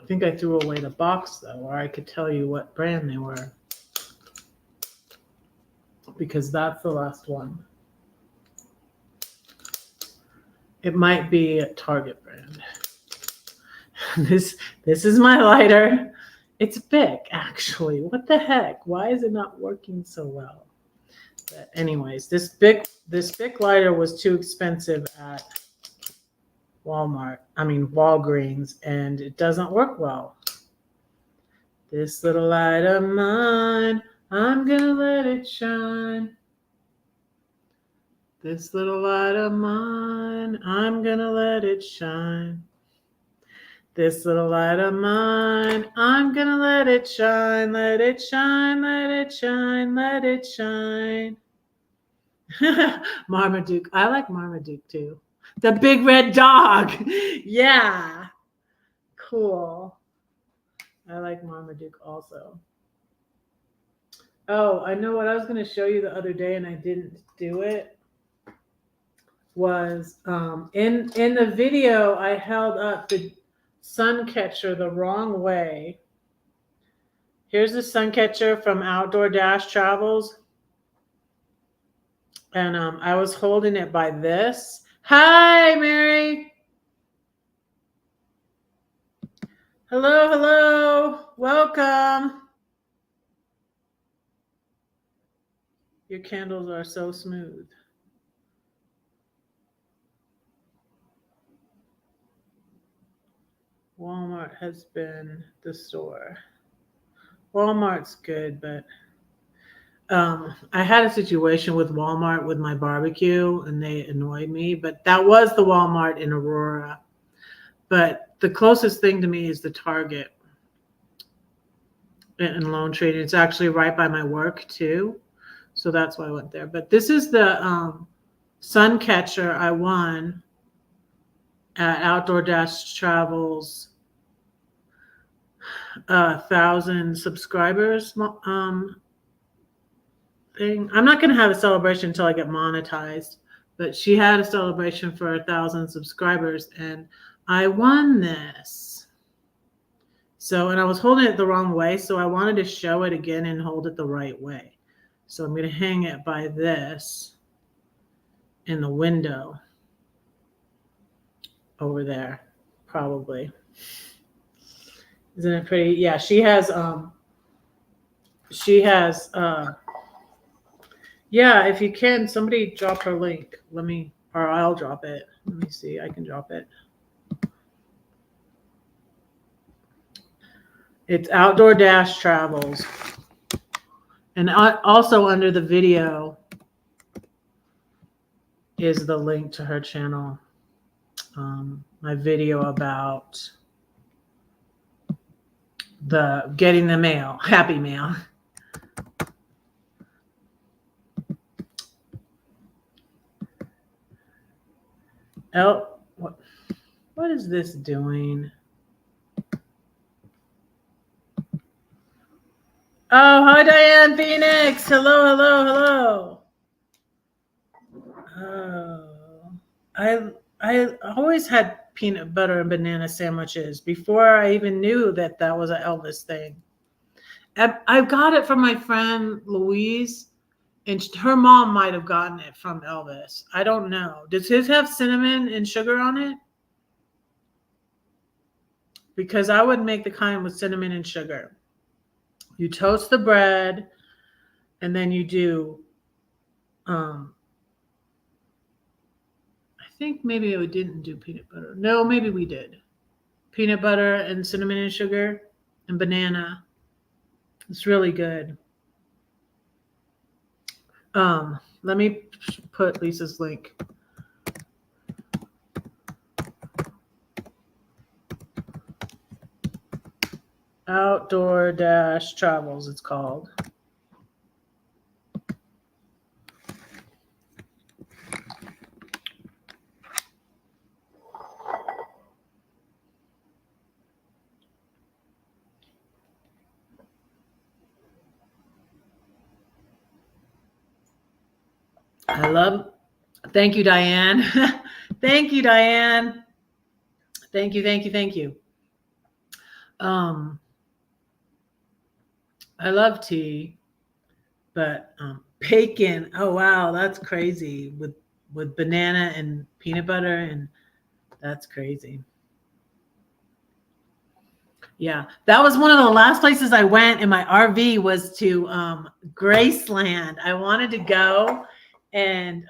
I think I threw away the box though, or I could tell you what brand they were, because that's the last one. It might be a Target brand. This is my lighter. It's Bic, actually. What the heck? Why is it not working so well? But anyways, this Bic lighter was too expensive at Walgreens, and it doesn't work well. This little light of mine, I'm gonna let it shine. This little light of mine, I'm gonna let it shine. This little light of mine, I'm gonna let it shine, let it shine, let it shine, let it shine. Marmaduke. I like Marmaduke too. The big red dog. Yeah. Cool. I like Marmaduke also. Oh, I know what I was going to show you the other day and I didn't do it. Was in the video I held up the sun catcher the wrong way. Here's the sun catcher from Outdoor Dash Travels. And I was holding it by this. Hi, Mary. Hello, hello. Welcome. Your candles are so smooth. Walmart has been the store. Walmart's good, but I had a situation with Walmart with my barbecue and they annoyed me, but that was the Walmart in Aurora. But the closest thing to me is the Target in Lone Tree. It's actually right by my work too. So that's why I went there. But this is the sun catcher I won at Outdoor Dash Travels 1,000 subscribers thing. I'm not going to have a celebration until I get monetized, but she had a celebration for 1,000 subscribers and I won this. So, and I was holding it the wrong way, so I wanted to show it again and hold it the right way. So I'm going to hang it by this in the window over there, probably. Isn't it pretty? Yeah, she has yeah, if you can, somebody drop her link. Let me, or I'll drop it. Let me see, I can drop it. It's Outdoor Dash Travels. And also under the video is the link to her channel. My video about the getting the mail, happy mail. Oh, what is this doing? Oh, hi, Diane Phoenix. Hello, hello, hello. Oh, I always had peanut butter and banana sandwiches before I even knew that that was an Elvis thing. I got it from my friend Louise, and her mom might have gotten it from Elvis. I don't know. Does his have cinnamon and sugar on it? Because I would make the kind with cinnamon and sugar. You toast the bread, and then you do, I think maybe we didn't do peanut butter. No, maybe we did. Peanut butter and cinnamon and sugar and banana. It's really good. Let me put Lisa's link. Outdoor Dash Travels, it's called. Thank you, Diane. Thank you, Diane. Thank you, thank you, thank you. Um, I love tea, but bacon. Oh wow, that's crazy with banana and peanut butter, and that's crazy. Yeah, that was one of the last places I went in my RV was to Graceland. I wanted to go, and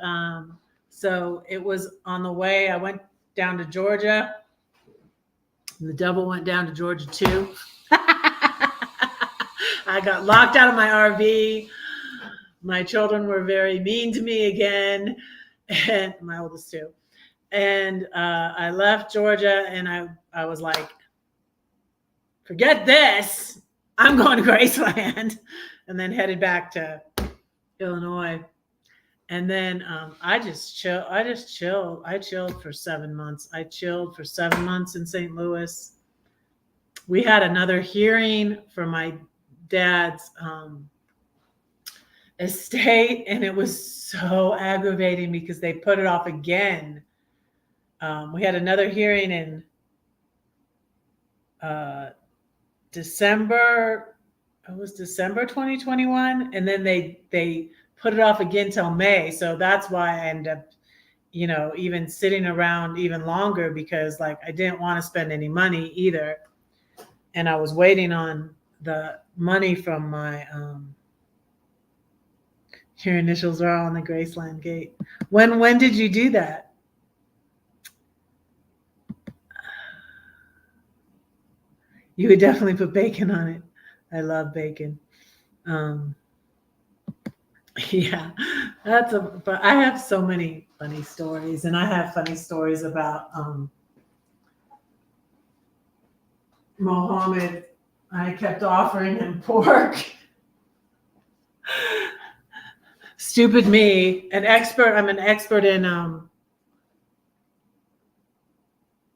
so it was on the way. I went down to Georgia. The devil went down to Georgia too. I got locked out of my RV. My children were very mean to me again, and my oldest too. And I left Georgia, and I was like, forget this. I'm going to Graceland, and then headed back to Illinois. And then I just chill. I just chilled. I chilled for 7 months. I chilled for 7 months in St. Louis. We had another hearing for my dad's estate, and it was so aggravating because they put it off again. We had another hearing in December. It was December 2021, and then they put it off again till May. So that's why I ended up, even sitting around even longer, because like I didn't want to spend any money either, and I was waiting on the money from my your initials are on the Graceland gate. When did you do that? You would definitely put bacon on it. I love bacon. Yeah, but I have so many funny stories, and I have funny stories about Mohammed. I kept offering him pork. Stupid me, I'm an expert in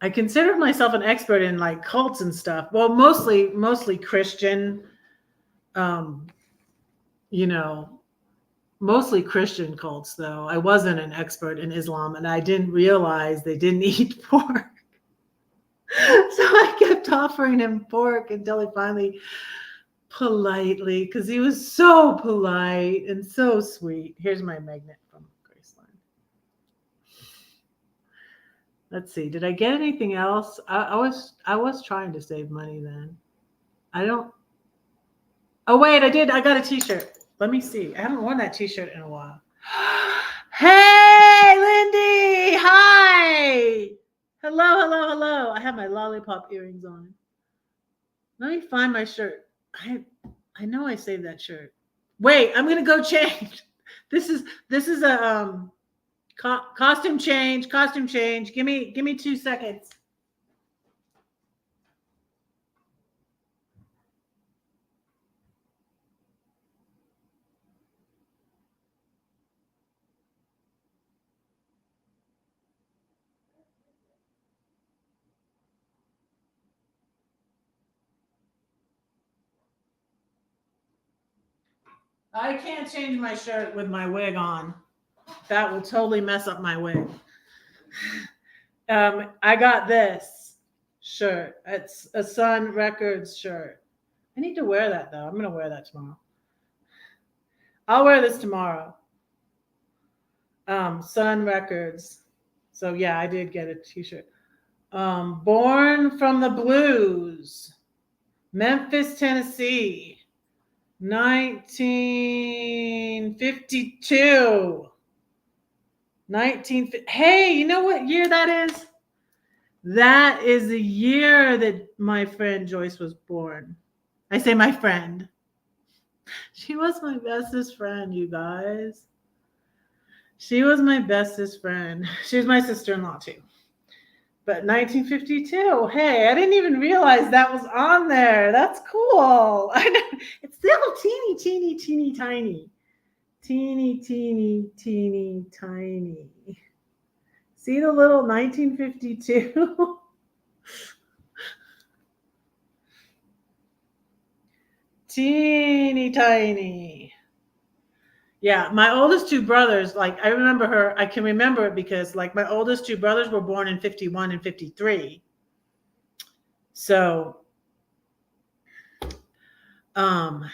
I consider myself an expert in like cults and stuff. Well, mostly Christian, um, you know, mostly Christian cults though. I wasn't an expert in Islam, and I didn't realize they didn't eat pork. So I kept offering him pork until he finally politely, because he was so polite and so sweet. Here's my magnet from Graceland. Let's see. Did I get anything else? I was trying to save money then. I don't. Oh wait, I did. I got a T-shirt. Let me see. I haven't worn that T-shirt in a while. Hey, Lindy. Hi. Hello, hello, hello. I have my lollipop earrings on. Let me find my shirt. I know I saved that shirt. Wait, I'm gonna go change. This is a costume change. Costume change. Give me 2 seconds. I can't change my shirt with my wig on. That will totally mess up my wig. I got this shirt. It's a Sun Records shirt. I need to wear that though. I'm gonna wear that tomorrow. I'll wear this tomorrow. Sun Records. So yeah, I did get a T-shirt. Born from the Blues, Memphis, Tennessee, 1952. Hey, you know what year that is? That is the year that my friend Joyce was born. I say my friend. She was my bestest friend, you guys. She was my bestest friend. She was my sister-in-law too. But 1952, hey, I didn't even realize that was on there. That's cool. I know. It's still teeny, teeny, teeny, tiny. Teeny, teeny, teeny, tiny. See the little 1952? Teeny tiny. Yeah, my oldest two brothers, like I remember her, I can remember it because like my oldest two brothers were born in 51 and 53. So, um,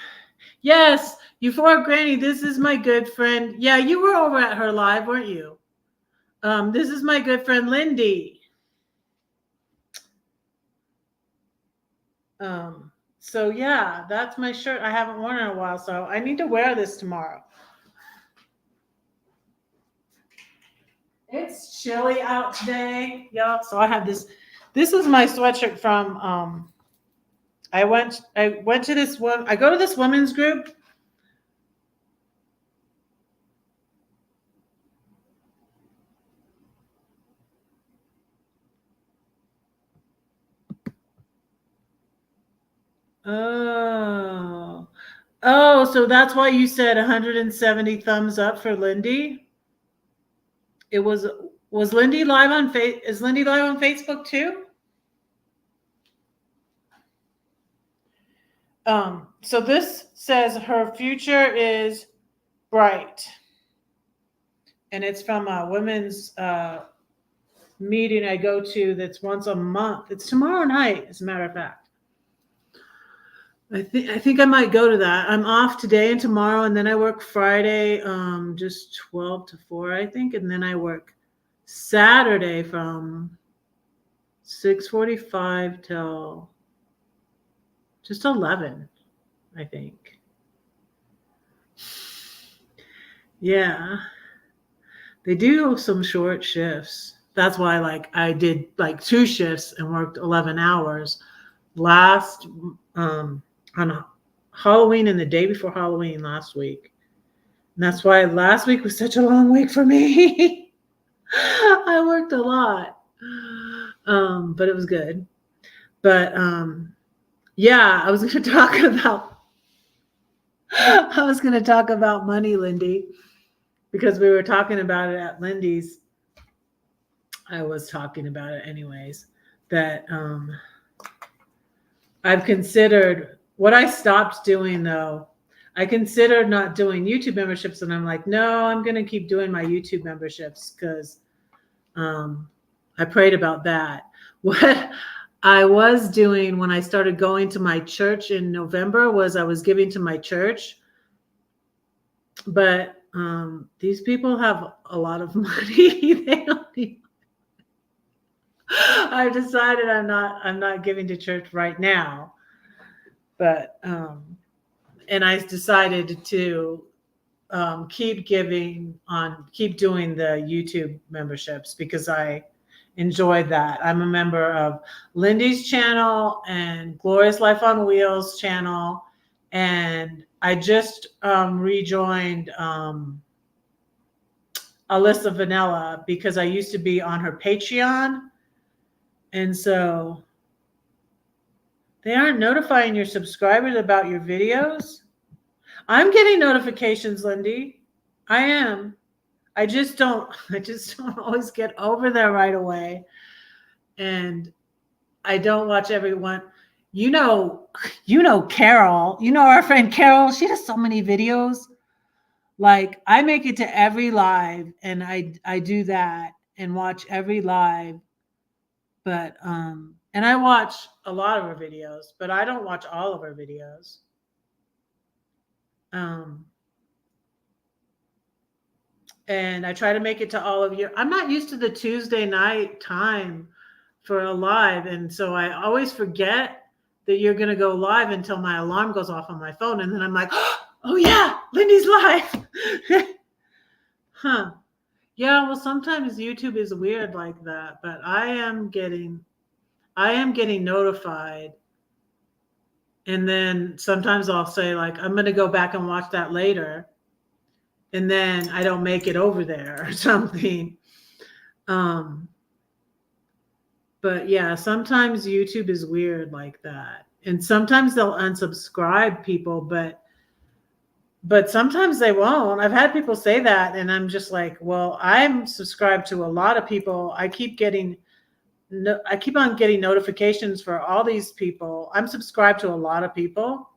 yes, Euphoric Granny, this is my good friend. Yeah, you were over at her live, weren't you? This is my good friend Lindy. So yeah, that's my shirt. I haven't worn it in a while, so I need to wear this tomorrow. It's chilly out today, y'all. So I have this. This is my sweatshirt from. I went to this one. I go to this women's group. Oh, oh, so that's why you said 170 thumbs up for Lindy. It was Lindy live on Is Lindy live on Facebook too? So this says her future is bright, and it's from a women's meeting I go to that's once a month. It's tomorrow night, as a matter of fact. I think I might go to that. I'm off today and tomorrow, and then I work Friday, just 12 to 4, I think, and then I work Saturday from 6:45 till just 11, I think. Yeah, they do some short shifts. That's why, like, I did like 2 shifts and worked 11 hours last on Halloween and the day before Halloween last week. And that's why last week was such a long week for me. I worked a lot. But it was good. But yeah, I was going to talk about money, Lindy, because we were talking about it at Lindy's. I was talking about it anyways, that I've considered what I stopped doing though. I considered not doing YouTube memberships, and I'm like, no, I'm going to keep doing my YouTube memberships because I prayed about that. What I was doing when I started going to my church in November was I was giving to my church, but these people have a lot of money. They don't need. I've decided I'm not giving to church right now, but and I decided to keep doing the YouTube memberships because I enjoyed that. I'm a member of Lindy's channel and Glorious Life on Wheels channel, and I just rejoined Alyssa Vanilla because I used to be on her Patreon, and so they aren't notifying your subscribers about your videos. I'm getting notifications, Lindy. I am. I just don't always get over there right away. And I don't watch everyone. You know Carol. You know our friend Carol. She does so many videos. Like I make it to every live and I do that and watch every live. But and I watch a lot of her videos, but I don't watch all of her videos. And I try to make it to all of you. I'm not used to the Tuesday night time for a live, and so I always forget that you're going to go live until my alarm goes off on my phone, and then I'm like, oh yeah, Lindy's live. Huh. Yeah, well sometimes YouTube is weird like that, but I am getting notified. And then sometimes I'll say like I'm going to go back and watch that later. And then I don't make it over there or something. But yeah, sometimes YouTube is weird like that. And sometimes they'll unsubscribe people, but sometimes they won't. I've had people say that, and I'm just like, well, I'm subscribed to a lot of people. I keep on getting notifications for all these people. I'm subscribed to a lot of people.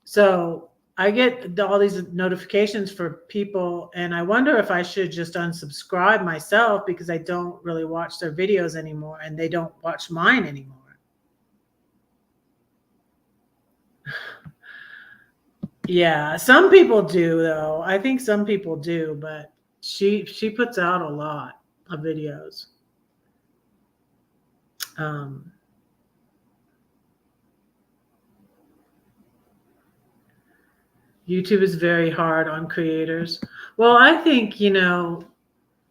So I get all these notifications for people, and I wonder if I should just unsubscribe myself because I don't really watch their videos anymore and they don't watch mine anymore. Yeah, some people do though. I think some people do, but she puts out a lot of videos. Um, YouTube is very hard on creators. Well, I think,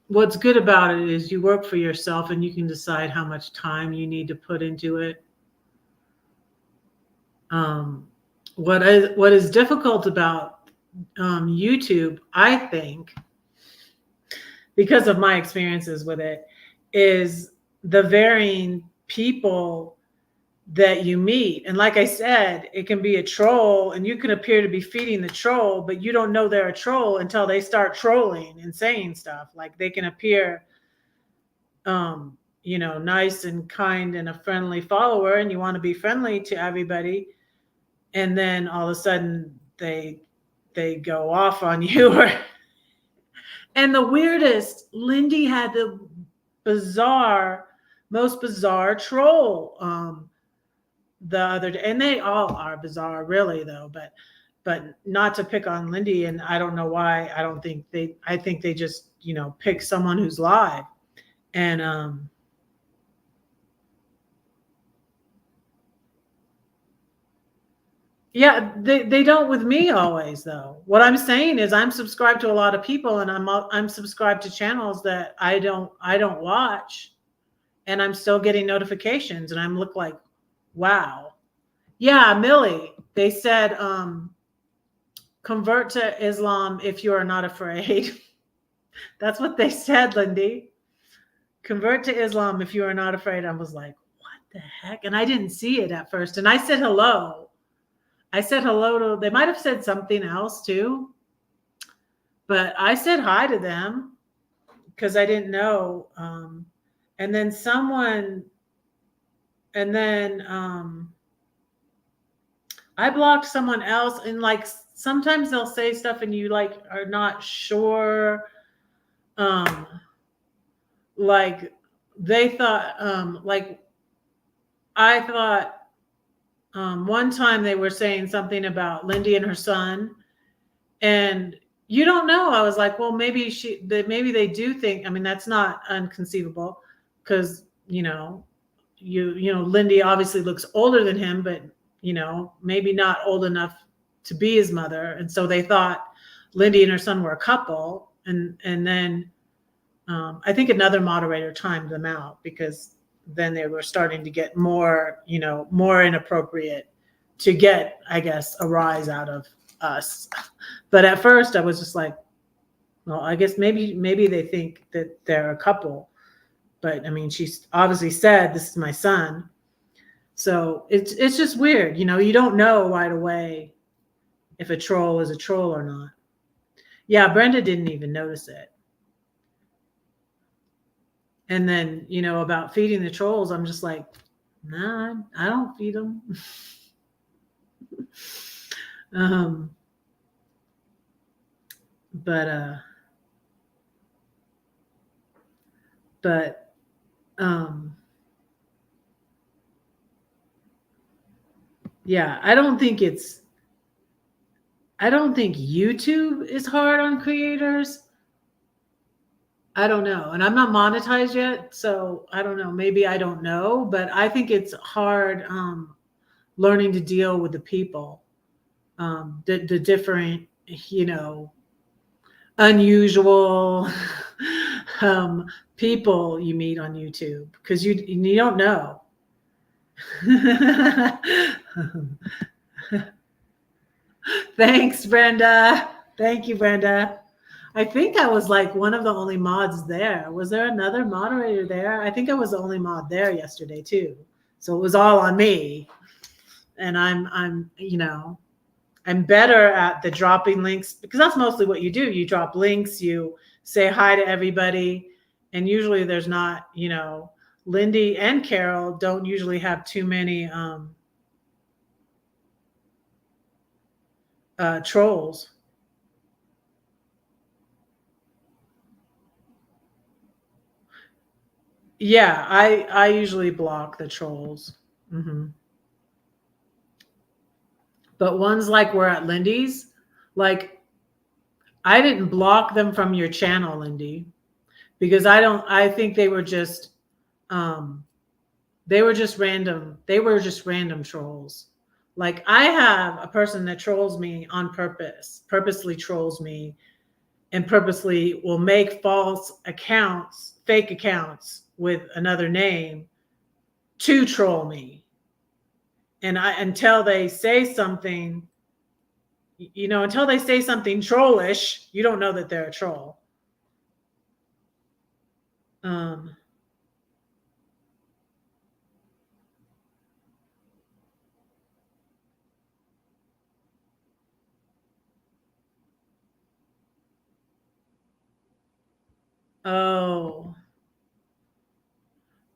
what's good about it is you work for yourself and you can decide how much time you need to put into it. Um, what is difficult about YouTube, I think, because of my experiences with it, is the varying people that you meet. And like I said, it can be a troll and you can appear to be feeding the troll, but you don't know they're a troll until they start trolling and saying stuff. Like they can appear nice and kind and a friendly follower and you want to be friendly to everybody, and then all of a sudden they go off on you. And the weirdest, Lindy had the most bizarre troll the other day, and they all are bizarre really though, but not to pick on Lindy, and I don't know why. I think they just pick someone who's live. And yeah, they don't with me always though. What I'm saying is I'm subscribed to a lot of people, and I'm subscribed to channels that I don't watch, and I'm still getting notifications, and I'm look like, wow. Yeah, Millie, they said convert to Islam if you are not afraid. That's what they said, Lindy. Convert to Islam if you are not afraid. I was like, what the heck? And I didn't see it at first. And I said hello. I said hello to, they might have said something else too, but I said hi to them because I didn't know. And then I blocked someone else, and like sometimes they'll say stuff and you like are not sure. Like they thought, like I thought one time they were saying something about Lindy and her son, and you don't know. I was like, well, maybe maybe they do think. I mean, that's not inconceivable because Lindy obviously looks older than him, but maybe not old enough to be his mother, and so they thought Lindy and her son were a couple, and then I think another moderator timed them out because then they were starting to get more inappropriate to get, I guess, a rise out of us. But at first I was just like, well, I guess maybe they think that they're a couple. But I mean, she obviously said, this is my son. So it's just weird. You don't know right away if a troll is a troll or not. Yeah, Brenda didn't even notice it. And then, about feeding the trolls, I'm just like, nah, I don't feed them. But yeah, I don't think YouTube is hard on creators. I don't know. And I'm not monetized yet, so I don't know. Maybe I don't know, but I think it's hard learning to deal with the people, the different, unusual people you meet on YouTube because you don't know. Thanks, Brenda. Thank you, Brenda. I think I was like one of the only mods there. Was there another moderator there? I think I was the only mod there yesterday too. So it was all on me. And I'm better at the dropping links because that's mostly what you do. You drop links, you say hi to everybody. And usually there's not, Lindy and Carol don't usually have too many trolls. Yeah, I usually block the trolls. Hmm. But ones like we're at Lindy's, like I didn't block them from your channel, Lindy, because I think um they were just random. They were just random trolls. Like I have a person that trolls me on purpose, purposely trolls me and purposely will make false accounts, fake accounts with another name to troll me. And until they say something, until they say something trollish, you don't know that they're a troll. Um,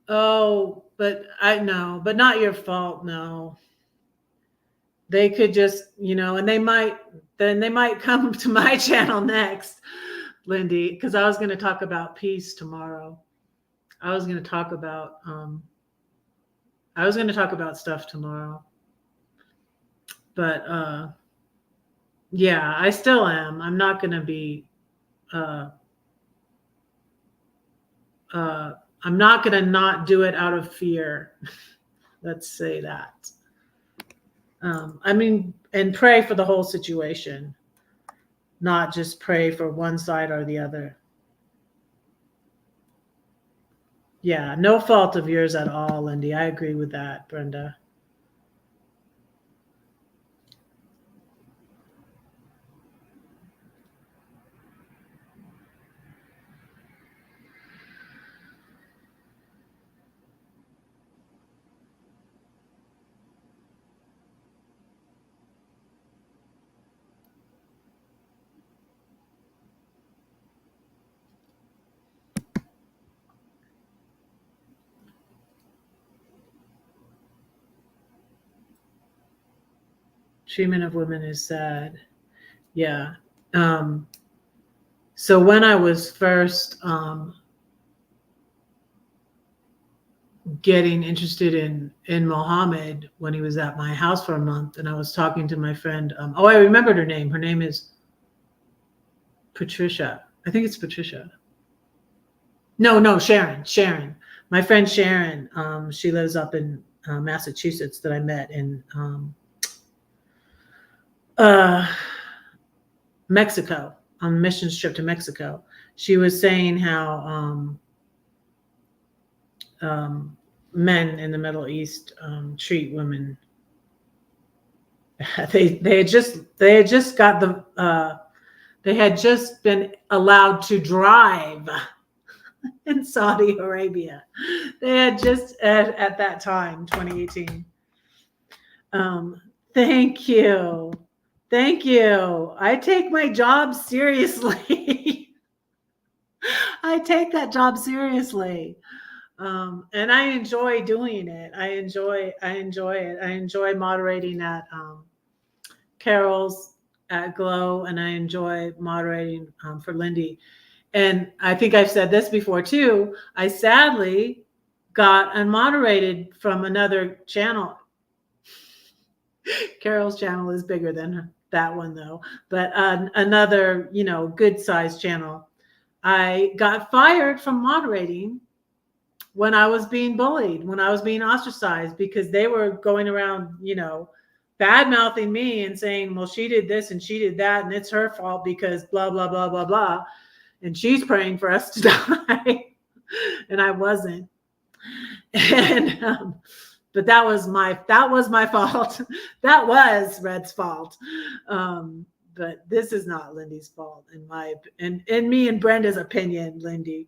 oh, but I know, but not your fault. No, they could just, and they might come to my channel next, Lindy, because I was going to talk about peace tomorrow. I was going to talk about, stuff tomorrow, but yeah, I still am. I'm not going to be, uh, uh, I'm not going to not do it out of fear. Let's say that. And pray for the whole situation, not just pray for one side or the other. Yeah, no fault of yours at all, Lindy. I agree with that, Brenda. Treatment of women is sad. Yeah. So when I was first getting interested in Mohammed, when he was at my house for a month, and I was talking to my friend. I remembered her name. Her name is Patricia. I think it's Patricia. No, Sharon. Sharon. My friend Sharon. She lives up in Massachusetts. That I met in Mexico on a mission trip to Mexico. She was saying how men in the Middle East treat women. They had just got they had just been allowed to drive in Saudi Arabia. They had just at that time, 2018. Thank you. Thank you. I take my job seriously. I take that job seriously. And I enjoy doing it. I enjoy it. I enjoy moderating at Carol's at Glow, and I enjoy moderating for Lindy. And I think I've said this before too. I sadly got unmoderated from another channel. Carol's channel is bigger than that one though, but another, good sized channel. I got fired from moderating when I was being bullied, when I was being ostracized, because they were going around, bad mouthing me and saying, well, she did this and she did that, and it's her fault because blah, blah, blah, blah, blah. And she's praying for us to die. And I wasn't. And but that was my fault. That was Red's fault. But this is not Lindy's fault in me and Brenda's opinion, Lindy.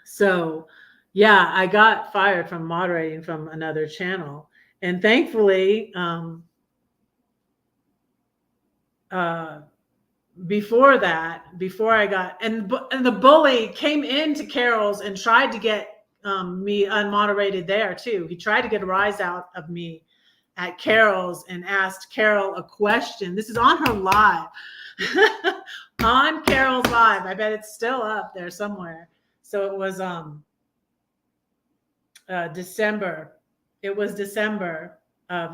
So yeah, I got fired from moderating from another channel. And thankfully, before I got, and the bully came into Carol's and tried to get me unmoderated there too. He tried to get a rise out of me at Carol's and asked Carol a question. This is on her live. On Carol's live. I bet it's still up there somewhere. So it was December. It was December of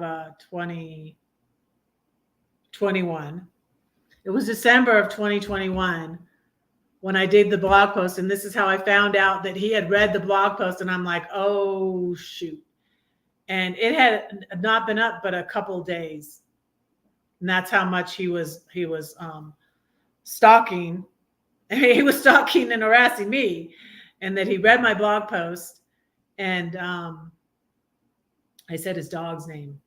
2021. It was December of 2021 when I did the blog post. And this is how I found out that he had read the blog post. And I'm like, oh, shoot. And it had not been up but a couple days. And that's how much he was stalking. He was stalking and harassing me. And that he read my blog post. And I said his dog's name,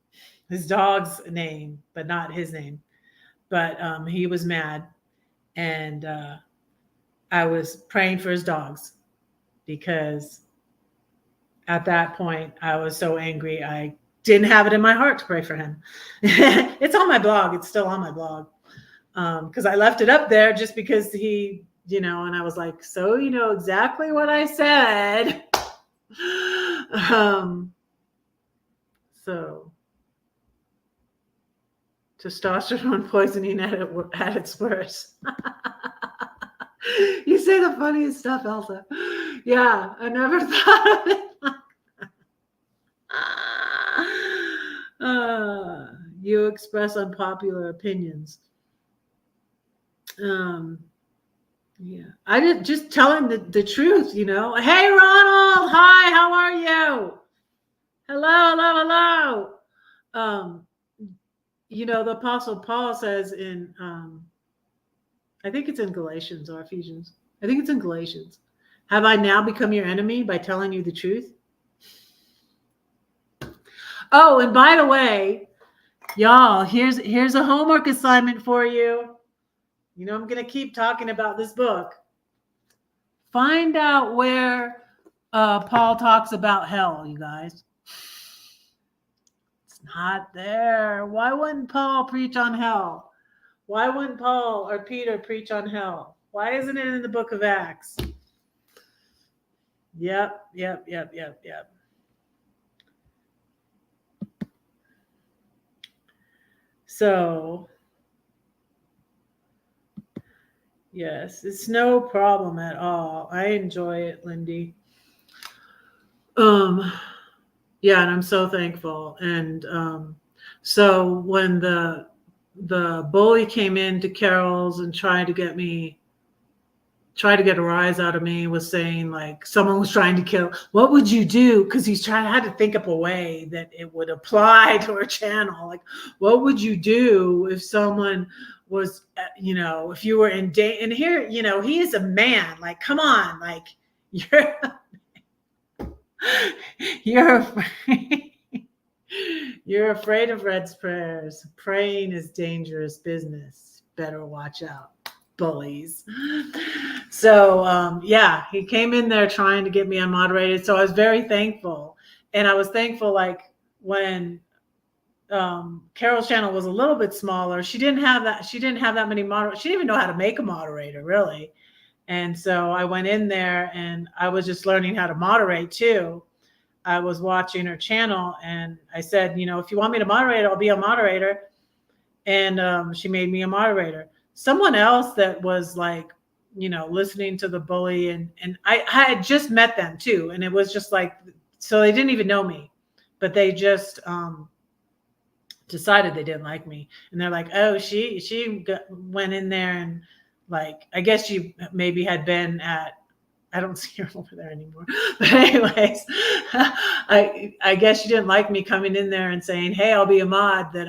but not his name. But he was mad. And I was praying for his dogs because at that point I was so angry. I didn't have it in my heart to pray for him. It's on my blog. It's still on my blog. Because I left it up there just because he, and I was like, so you know exactly what I said. So testosterone poisoning at its worst. You say the funniest stuff, Elsa. Yeah, I never thought of it. You express unpopular opinions. Yeah, I did just telling the truth, Hey, Ronald, hi, how are you? Hello. The Apostle Paul says in, I think it's in Galatians or Ephesians. I think it's in Galatians. Have I now become your enemy by telling you the truth? Oh, and by the way, y'all, here's a homework assignment for you. I'm going to keep talking about this book. Find out where Paul talks about hell, you guys. It's not there. Why wouldn't Paul preach on hell? Why wouldn't Paul or Peter preach on hell? Why isn't it in the book of Acts? Yep. So, yes, it's no problem at all. I enjoy it, Lindy. Yeah, and I'm so thankful. And so when the bully came into Carol's and tried to get a rise out of me, was saying like someone was trying to kill. What would you do? Because I had to think up a way that it would apply to her channel. Like, what would you do if someone was, if you were in danger? And here, he is a man. Like, come on, like you're afraid. You're afraid of Red's prayers. Praying is dangerous business. Better watch out, bullies. So, yeah, he came in there trying to get me unmoderated. So I was very thankful. And I was thankful, like, when Carol's channel was a little bit smaller, she didn't have that many moderators. She didn't even know how to make a moderator, really. And so I went in there and I was just learning how to moderate too. I was watching her channel and I said, if you want me to moderate, I'll be a moderator. And she made me a moderator. Someone else that was like, listening to the bully and I had just met them too. And it was just like, so they didn't even know me, but they just decided they didn't like me. And they're like, oh, she went in there and like, I guess she maybe had been at, I don't see her over there anymore. But anyways, I guess she didn't like me coming in there and saying, hey, I'll be a mod, that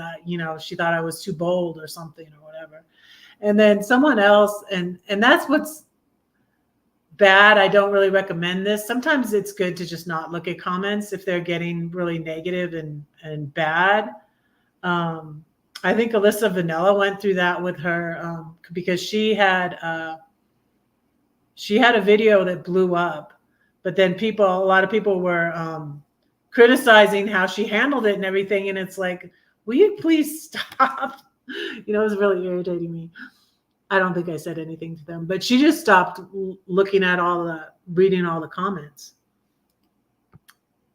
she thought I was too bold or something or whatever. And then someone else, and that's what's bad. I don't really recommend this. Sometimes it's good to just not look at comments if they're getting really negative and bad. I think Alyssa Vanilla went through that with her because she had a video that blew up, but then a lot of people were criticizing how she handled it and everything. And it's like, will you please stop? It was really irritating me. I don't think I said anything to them, but she just stopped looking at reading all the comments.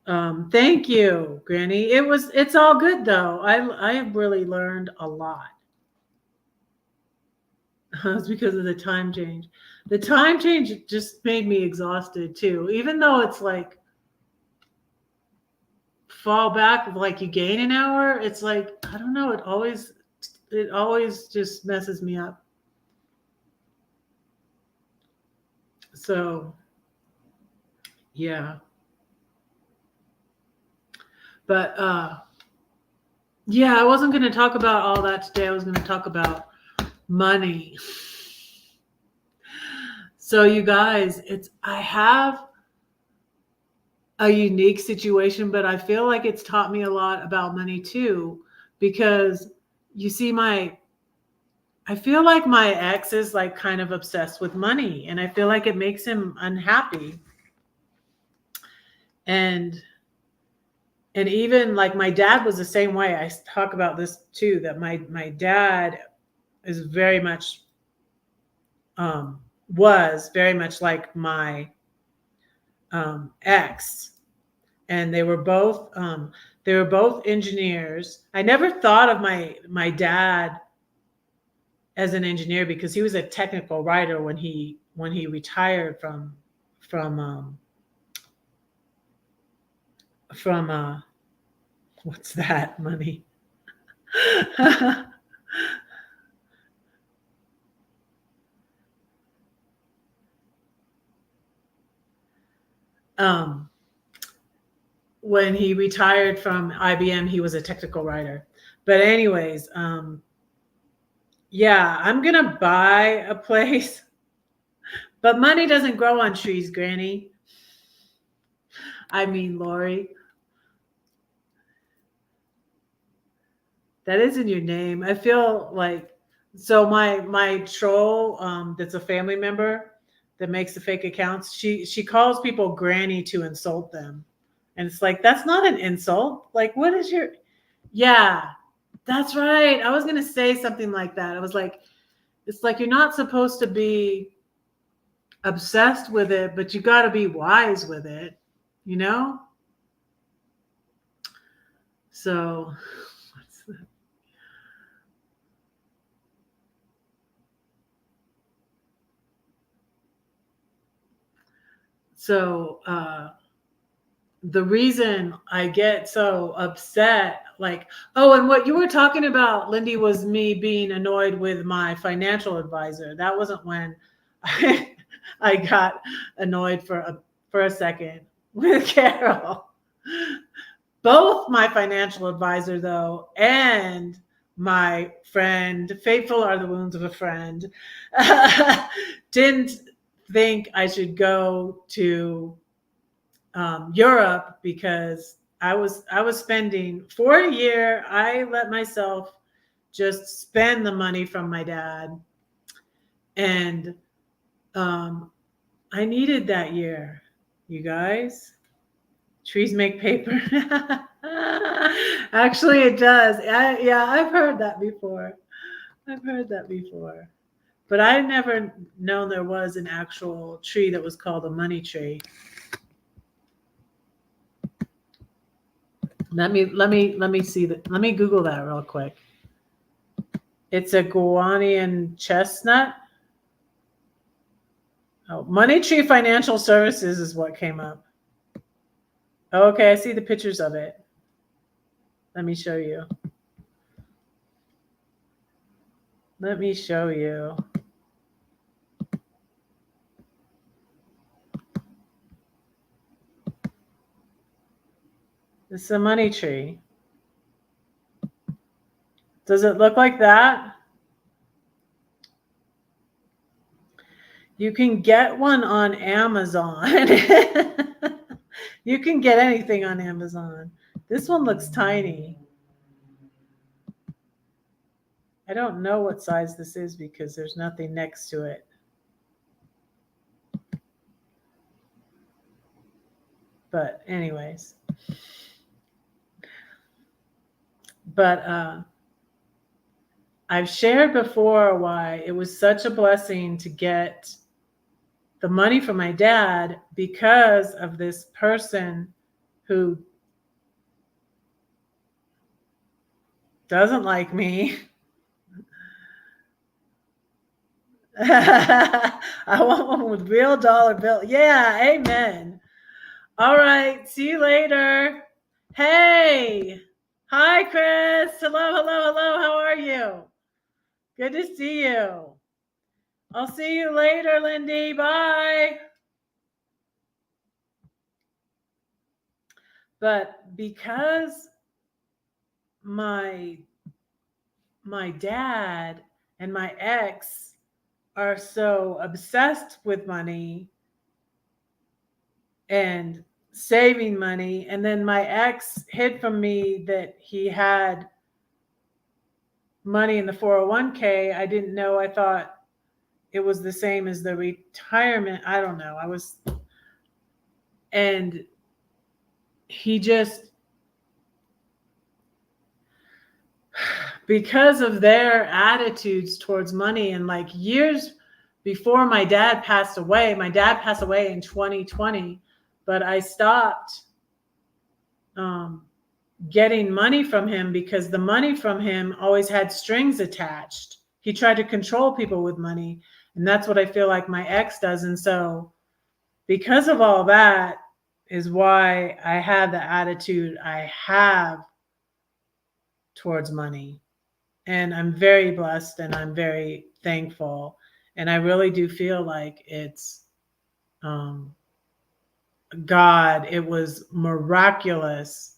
Thank you, Granny. It's all good though. I have really learned a lot. It's because of the time change. The time change just made me exhausted too. Even though it's like fall back, like you gain an hour, it's like I don't know, it always just messes me up. So, yeah. But yeah, I wasn't going to talk about all that today. I was going to talk about money. So you guys, it's I have a unique situation, but I feel like it's taught me a lot about money too because you see I feel like my ex is like kind of obsessed with money and I feel like it makes him unhappy. And even like my dad was the same way. I talk about this too that my dad is very much um was very much like my ex, and they were both engineers. I never thought of my dad as an engineer because he was a technical writer when he retired from um from what's that money. um when he retired from IBM, he was a technical writer. But anyways, yeah, I'm gonna buy a place, but money doesn't grow on trees, Granny. I mean, Lori, that isn't your name. I feel like so my troll, that's a family member that makes the fake accounts. She calls people Granny to insult them, and it's like that's not an insult. Like, what is your? Yeah, that's right. I was gonna say something like that. I was like, it's like you're not supposed to be obsessed with it, but you got to be wise with it, you know? So, what's the, so the reason I get so upset, like, oh, and what you were talking about, Lindy, was me being annoyed with my financial advisor. That wasn't when I got annoyed for a second with Carol. Both my financial advisor, though, and my friend, faithful are the wounds of a friend, didn't think I should go to Europe because I was spending for a year. I let myself just spend the money from my dad, and um, I needed that year, you guys. Trees make paper. Actually, it does. Yeah, I've heard that before. I've heard that before. But I never known there was an actual tree that was called a money tree. Let me see that. Let me Google that real quick. It's a Guianan chestnut. Oh, Money Tree Financial Services is what came up. Okay, I see the pictures of it. Let me show you. Let me show you. This is a money tree. Does it look like that? You can get one on Amazon. You can get anything on Amazon. This one looks tiny. I don't know what size this is because there's nothing next to it. But anyways. But I've shared before why it was such a blessing to get the money from my dad because of this person who doesn't like me. I want one with real dollar bill. Yeah, amen. All right, see you later. Hey, hi, Chris. Hello, hello, hello. How are you? Good to see you. I'll see you later, Lindy. Bye. But because my dad and my ex are so obsessed with money and saving money, and then my ex hid from me that he had money in the 401k. I didn't know. I thought it was the same as the retirement. I don't know. And he just, because of their attitudes towards money, and like years before my dad passed away in 2020, but I stopped getting money from him because the money from him always had strings attached. He tried to control people with money, and that's what I feel like my ex does. And so because of all that is why I have the attitude I have towards money. And I'm very blessed and I'm very thankful. And I really do feel like it's God. It was miraculous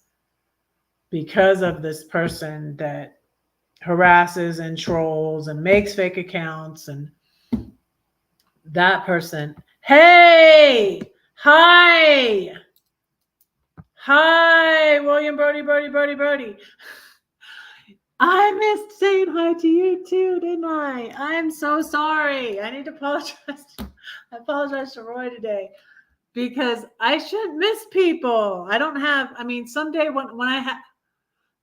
because of this person that harasses and trolls and makes fake accounts, and that person. Hey, hi, William Birdie. I missed saying hi to you too, didn't I? I'm so sorry. I need to apologize. I apologize to Roy today because I shouldn't miss people. I don't have, I mean, someday when I have,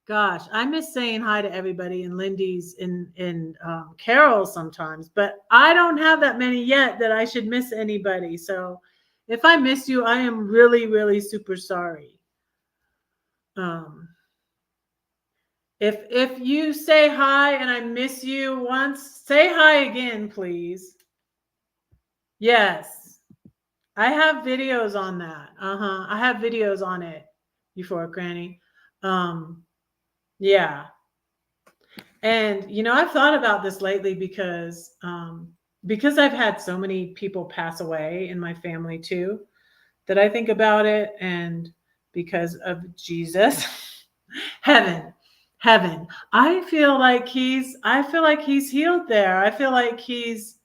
gosh, I miss saying hi to everybody in Lindy's in Carol sometimes, but I don't have that many yet that I should miss anybody. So if I miss you, I am really, really super sorry. If you say hi and I miss you once, say hi again, please. Yes. I have videos on that. I have videos on it before, Granny. Yeah. And I've thought about this lately because I've had so many people pass away in my family too, that I think about it, and because of Jesus, heaven. I feel like he's healed there. I feel like he's,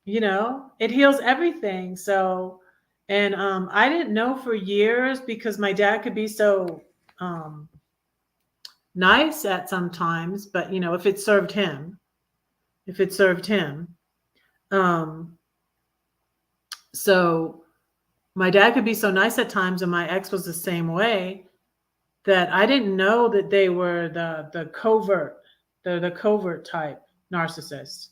it heals everything. So, and I didn't know for years because my dad could be so nice at sometimes, but if it served him. So my dad could be so nice at times, and my ex was the same way, that I didn't know that they were the covert, the covert type narcissist.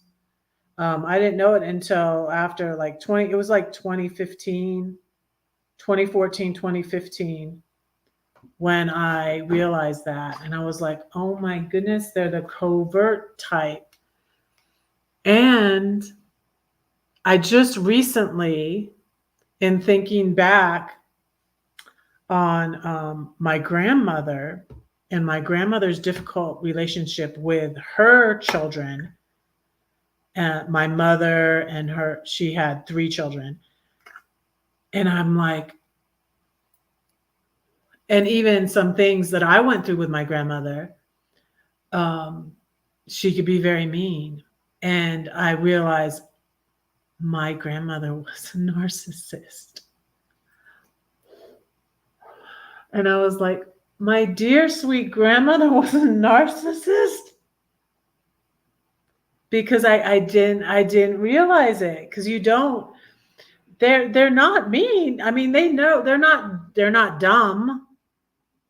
I didn't know it until after it was like 2014, 2015, when I realized that. And I was like, oh my goodness, they're the covert type. And I just recently, in thinking back on my grandmother and my grandmother's difficult relationship with her children, my mother and she had 3 children. And I'm like, and even some things that I went through with my grandmother, she could be very mean. And I realized my grandmother was a narcissist. And I was like, my dear sweet grandmother was a narcissist? Because I didn't realize it, because you don't. They're not mean. I mean, they know they're not dumb.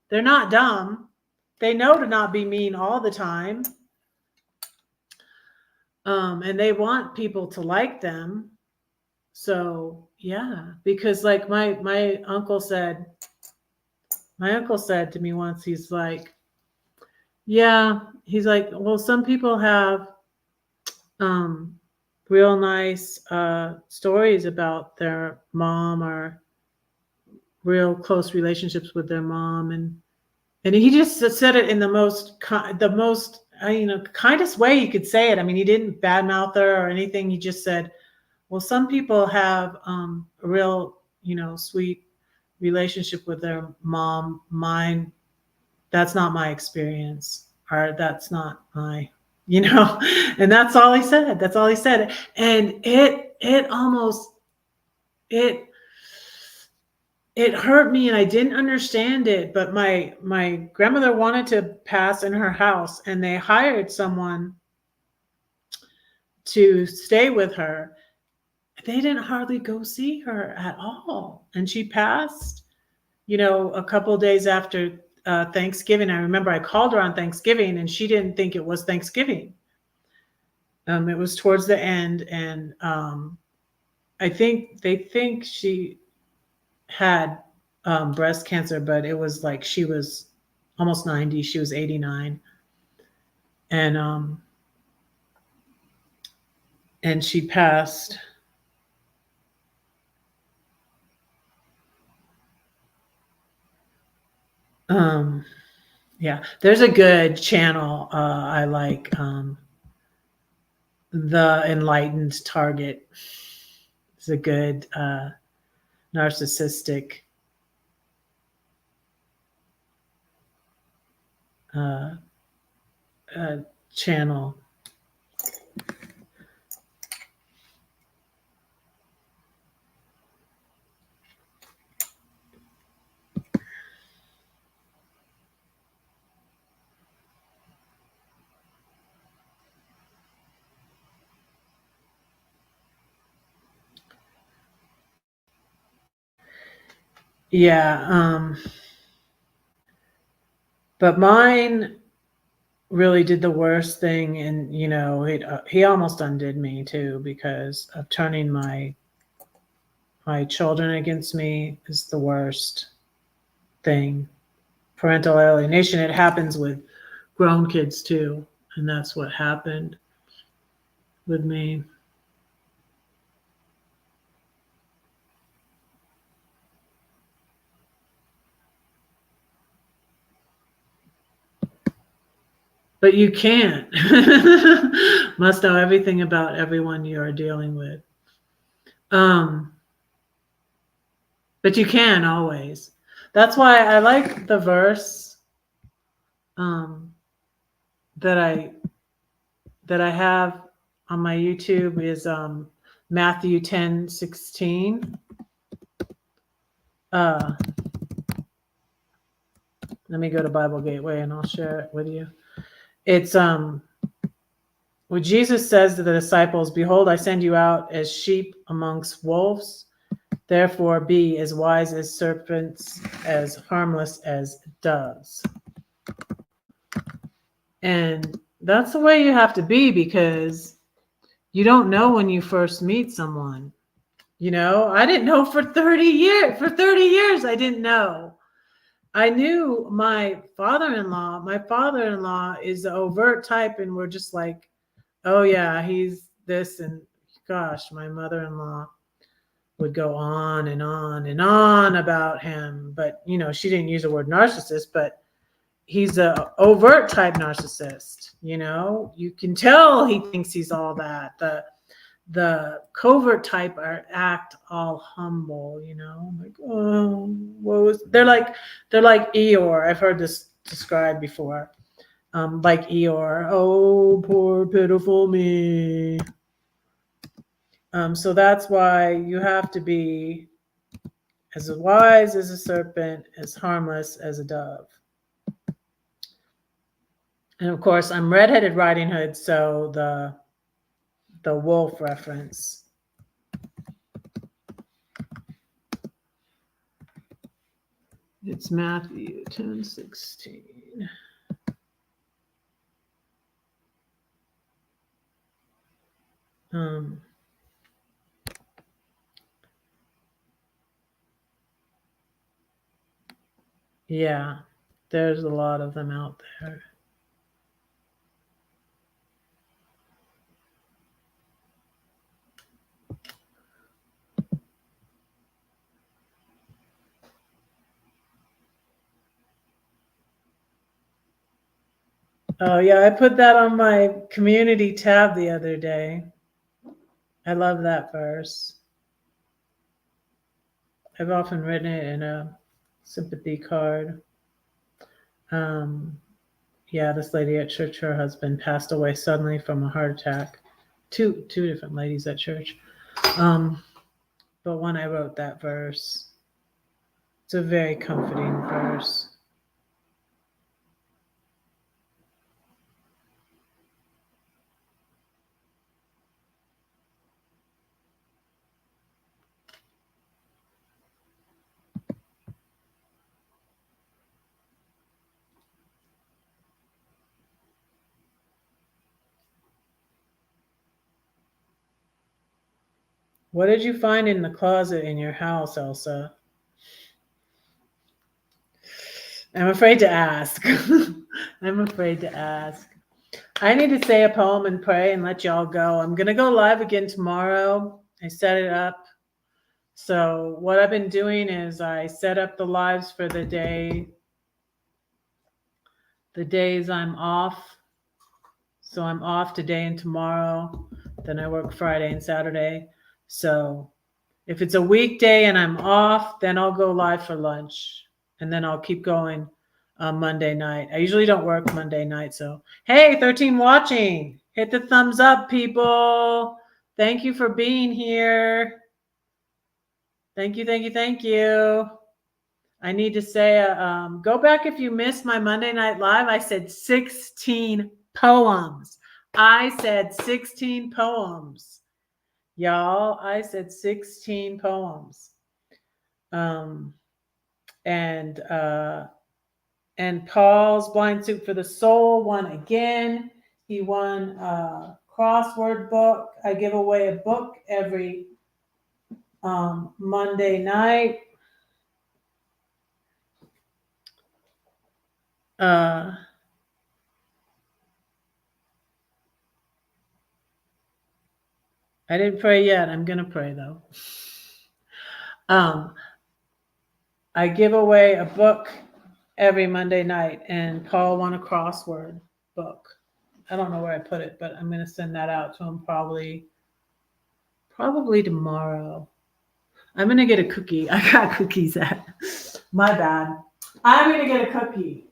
They're not dumb. They know to not be mean all the time. And they want people to like them. So yeah, because like my uncle said, My uncle said to me once, he's like, yeah, he's like, well, some people have um, real nice stories about their mom or real close relationships with their mom, and he just said it in the most kindest way you could say it. I mean, he didn't badmouth her or anything. He just said, well, some people have a real sweet relationship with their mom. Mine, that's not my experience, or that's not my, and that's all he said. That's all he said. And it almost, it it hurt me, and I didn't understand it. But my grandmother wanted to pass in her house, and they hired someone to stay with her. They didn't hardly go see her at all, and she passed a couple of days after Thanksgiving. I remember I called her on Thanksgiving, and she didn't think it was Thanksgiving. It was towards the end, and I think they think she had breast cancer, but it was like she was almost 90. She was 89, and she passed. Yeah, there's a good channel I like, The Enlightened Target. It's a good narcissistic channel. Yeah, but mine really did the worst thing, and he almost undid me too, because of turning my children against me is the worst thing. Parental alienation, it happens with grown kids too, and that's what happened with me. But you can't. Must know everything about everyone you are dealing with. But you can always. That's why I like the verse that I have on my YouTube is Matthew 10:16. Let me go to Bible Gateway and I'll share it with you. It's when Jesus says to the disciples, "Behold, I send you out as sheep amongst wolves. Therefore, be as wise as serpents, as harmless as doves." And that's the way you have to be, because you don't know when you first meet someone. I didn't know for 30 years. For 30 years, I didn't know. I knew my father-in-law. My father-in-law is the overt type, and we're just like, oh yeah, he's this. And gosh, my mother-in-law would go on and on and on about him. But, she didn't use the word narcissist, but he's a overt type narcissist. You can tell he thinks he's all that. The covert type act all humble, like, oh, they're like Eeyore. I've heard this described before. Like Eeyore, oh, poor pitiful me. So that's why you have to be as wise as a serpent, as harmless as a dove. And of course, I'm Red-Headed Riding Hood, so the wolf reference. It's Matthew 10:16. Yeah, there's a lot of them out there. Oh, yeah, I put that on my community tab the other day. I love that verse. I've often written it in a sympathy card. Um, yeah, this lady at church, her husband passed away suddenly from a heart attack. Two different ladies at church. But when I wrote that verse, it's a very comforting verse. What did you find in the closet in your house, Elsa? I'm afraid to ask. I'm afraid to ask. I need to say a poem and pray and let y'all go. I'm going to go live again tomorrow. I set it up. So, what I've been doing is I set up the lives for the days I'm off. So, I'm off today and tomorrow. Then I work Friday and Saturday. So, if it's a weekday and I'm off, then I'll go live for lunch. And then I'll keep going Monday night. I usually don't work Monday night. So, hey, 13 watching. Hit the thumbs up, people. Thank you for being here. Thank you, thank you, thank you. I need to say, go back if you missed my Monday Night Live. I said 16 poems. I said 16 poems. Y'all, I said 16 poems. And Paul's Blind Soup for the Soul won again. He won a crossword book. I give away a book every Monday night. I didn't pray yet. I'm gonna pray though. I give away a book every Monday night, and Paul won a crossword book. I don't know where I put it, but I'm gonna send that out to him probably tomorrow. I'm gonna get a cookie. I got cookies at my bad. I'm gonna get a cookie.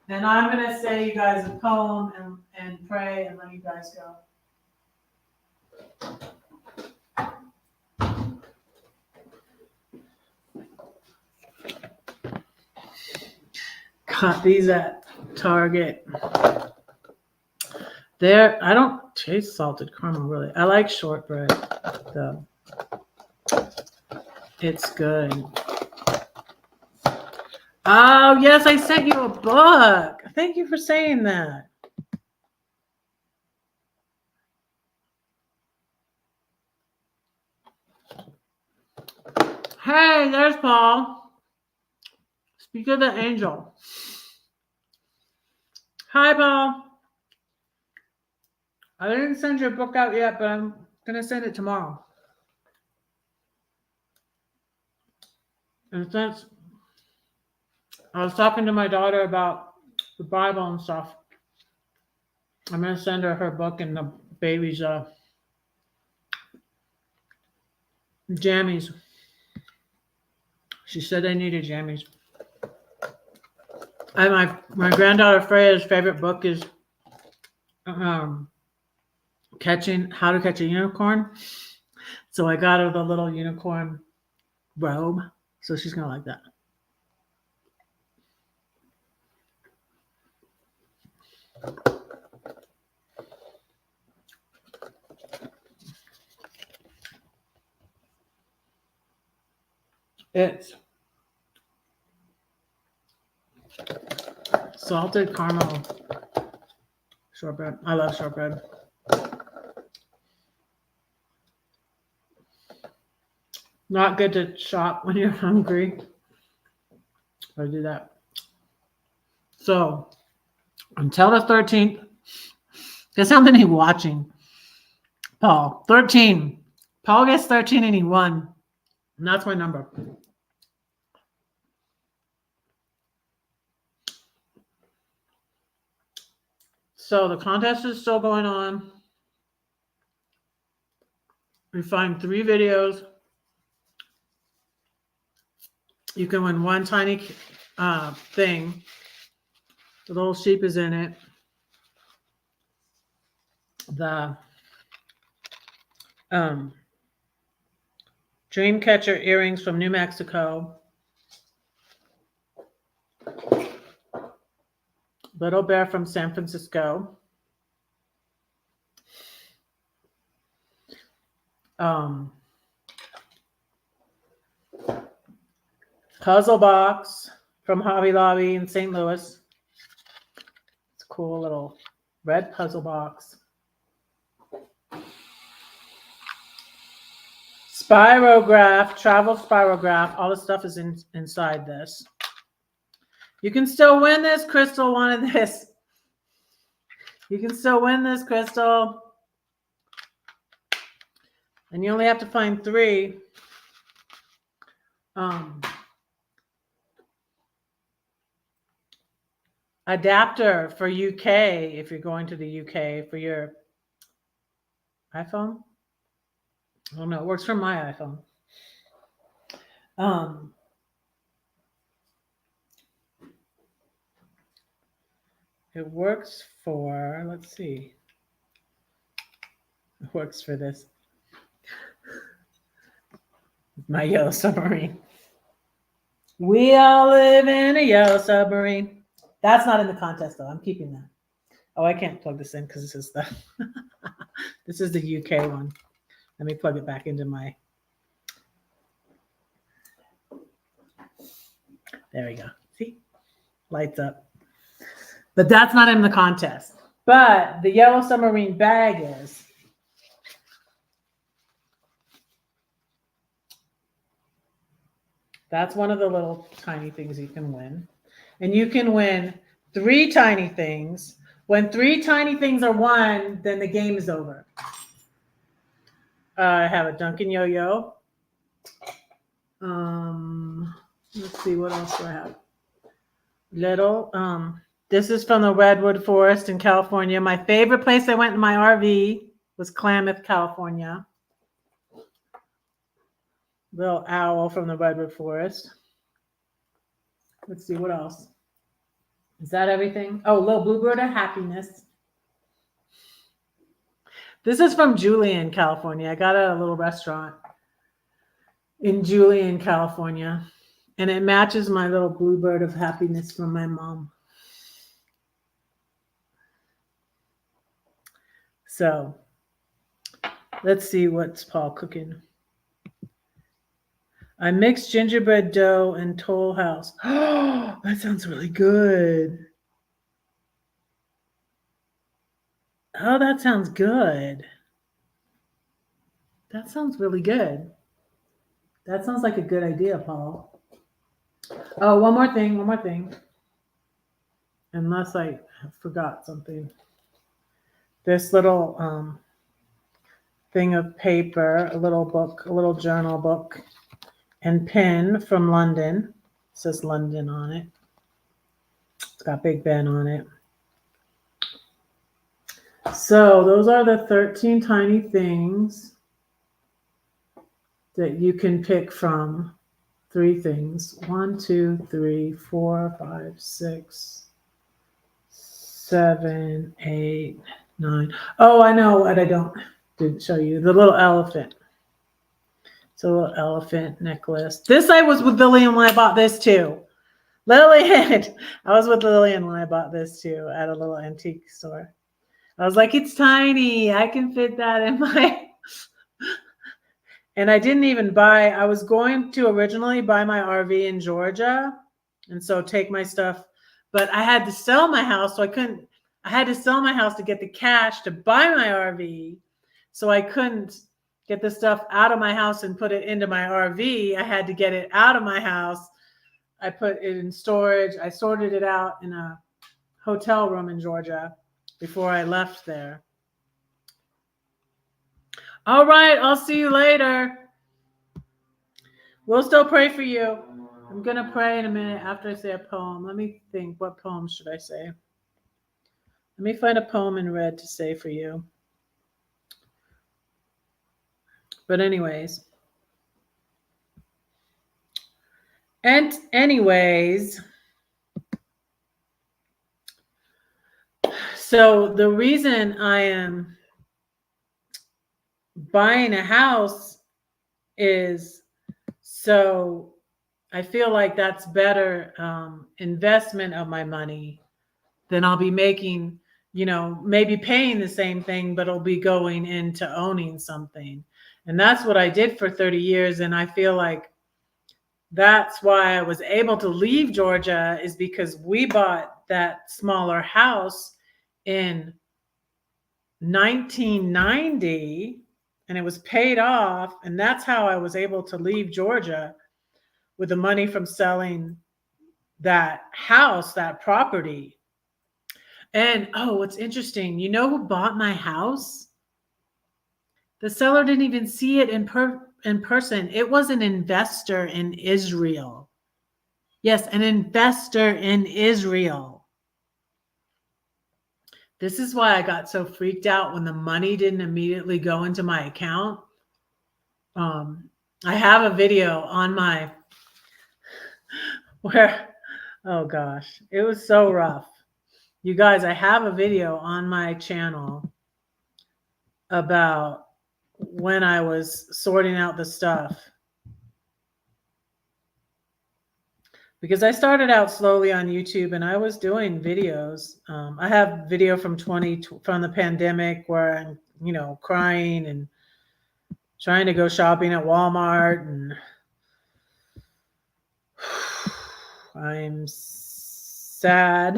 And I'm gonna say you guys a poem and pray and let you guys go. Got these at Target. I don't taste salted caramel really. I like shortbread though. It's good. Oh yes, I sent you a book. Thank you for saying that. Hey, there's Paul. Speak of the angel. Hi, Paul. I didn't send your book out yet, but I'm gonna send it tomorrow. And since I was talking to my daughter about the Bible and stuff, I'm gonna send her book and the baby's jammies. She said they needed jammies. And my granddaughter Freya's favorite book is How to Catch a Unicorn. So I got her the little unicorn robe. So she's gonna like that. It's salted caramel shortbread. I love shortbread. Not good to shop when you're hungry, So I do that. So until the 13th, guess how many watching? Paul, 13. Paul gets 13 and he won. And that's my number. So the contest is still going on. We find 3 videos. You can win one tiny thing. The little sheep is in it. The Dreamcatcher earrings from New Mexico. Little Bear from San Francisco. Puzzle box from Hobby Lobby in St. Louis. It's a cool little red puzzle box. Spirograph, travel spirograph. All the stuff is inside this. You can still win this. Crystal wanted this. You can still win this, Crystal. And you only have to find 3. Adapter for UK if you're going to the UK for your iPhone. I don't know. It works for my iPhone. It works for, let's see. It works for this. My yellow submarine. We all live in a yellow submarine. That's not in the contest though. I'm keeping that. Oh, I can't plug this in because this is the this is the UK one. Let me plug it back into my. There we go. See? Lights up. But that's not in the contest. But the yellow submarine bag is. That's one of the little tiny things you can win. And you can win 3 tiny things. When 3 tiny things are won, then the game is over. I have a Duncan yo-yo. Let's see, what else do I have? Little, this is from the Redwood Forest in California. My favorite place I went in my RV was Klamath, California. Little owl from the Redwood Forest. Let's see, what else? Is that everything? Oh, little bluebird of happiness. This is from Julian, California. I got it at a little restaurant in Julian, California. And it matches my little bluebird of happiness from my mom. So let's see what's Paul cooking. I mixed gingerbread dough and Toll House. Oh, that sounds really good. Oh, that sounds good. That sounds really good. That sounds like a good idea, Paul. Oh, one more thing. Unless I forgot something. This little thing of paper, a little book, a little journal book, and pen from London. It says London on it. It's got Big Ben on it. So those are the 13 tiny things that you can pick from. 3 things. 1, 2, 3, 4, 5, 6, 7, 8, 9. Oh, I know what I didn't show you. The little elephant. It's a little elephant necklace. This I was with Lillian when I bought this too. Lillian. I was with Lillian when I bought this too at a little antique store. I was like, it's tiny. I can fit that in my... And I didn't even buy, I was going to originally buy my RV in Georgia and so take my stuff, but I had to sell my house. So I had to sell my house to get the cash to buy my RV. So I couldn't get the stuff out of my house and put it into my RV. I had to get it out of my house I put it in storage. I sorted it out in a hotel room in Georgia before I left there. All right, I'll see you later. We'll still pray for you. I'm going to pray in a minute after I say a poem. Let me think. What poem should I say? Let me find a poem in red to say for you. But anyways. So the reason I am buying a house is so I feel like that's better investment of my money than I'll be making, maybe paying the same thing, but it'll be going into owning something. And that's what I did for 30 years. And I feel like that's why I was able to leave Georgia, is because we bought that smaller house in 1990 and it was paid off. And that's how I was able to leave Georgia, with the money from selling that house, that property. And what's interesting, you know who bought my house? The seller didn't even see it in person. It was an investor in Israel. Yes, an investor in Israel. This is why I got so freaked out when the money didn't immediately go into my account. I have a video on my oh gosh, it was so rough. You guys, I have a video on my channel about when I was sorting out the stuff. Because I started out slowly on YouTube and I was doing videos. I have video from the pandemic where I'm, crying and trying to go shopping at Walmart, and I'm sad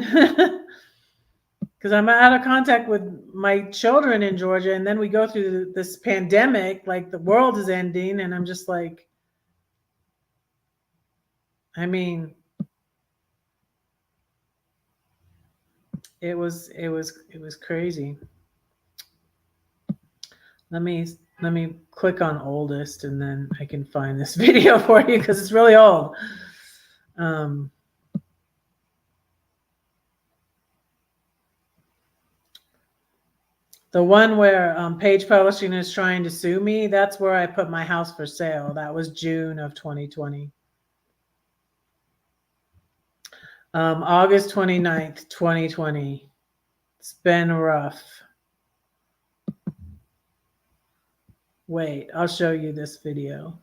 because I'm out of contact with my children in Georgia. And then we go through this pandemic, like the world is ending. And I'm just like, I mean, it was crazy. Let me click on oldest and then I can find this video for you because it's really old. The one where Page Publishing is trying to sue me, that's where I put my house for sale. That was June of 2020. August 29th, 2020. It's been rough. Wait, I'll show you this video.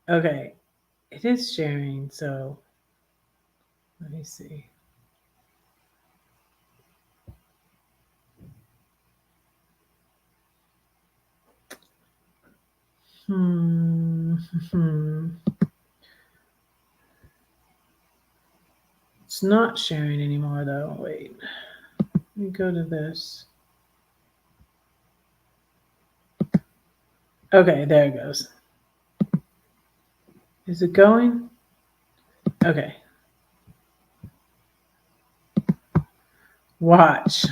Okay, it is sharing, so let me see. It's not sharing anymore though. Wait, let me go to this. Okay, there it goes. Is it going? Okay. Watch.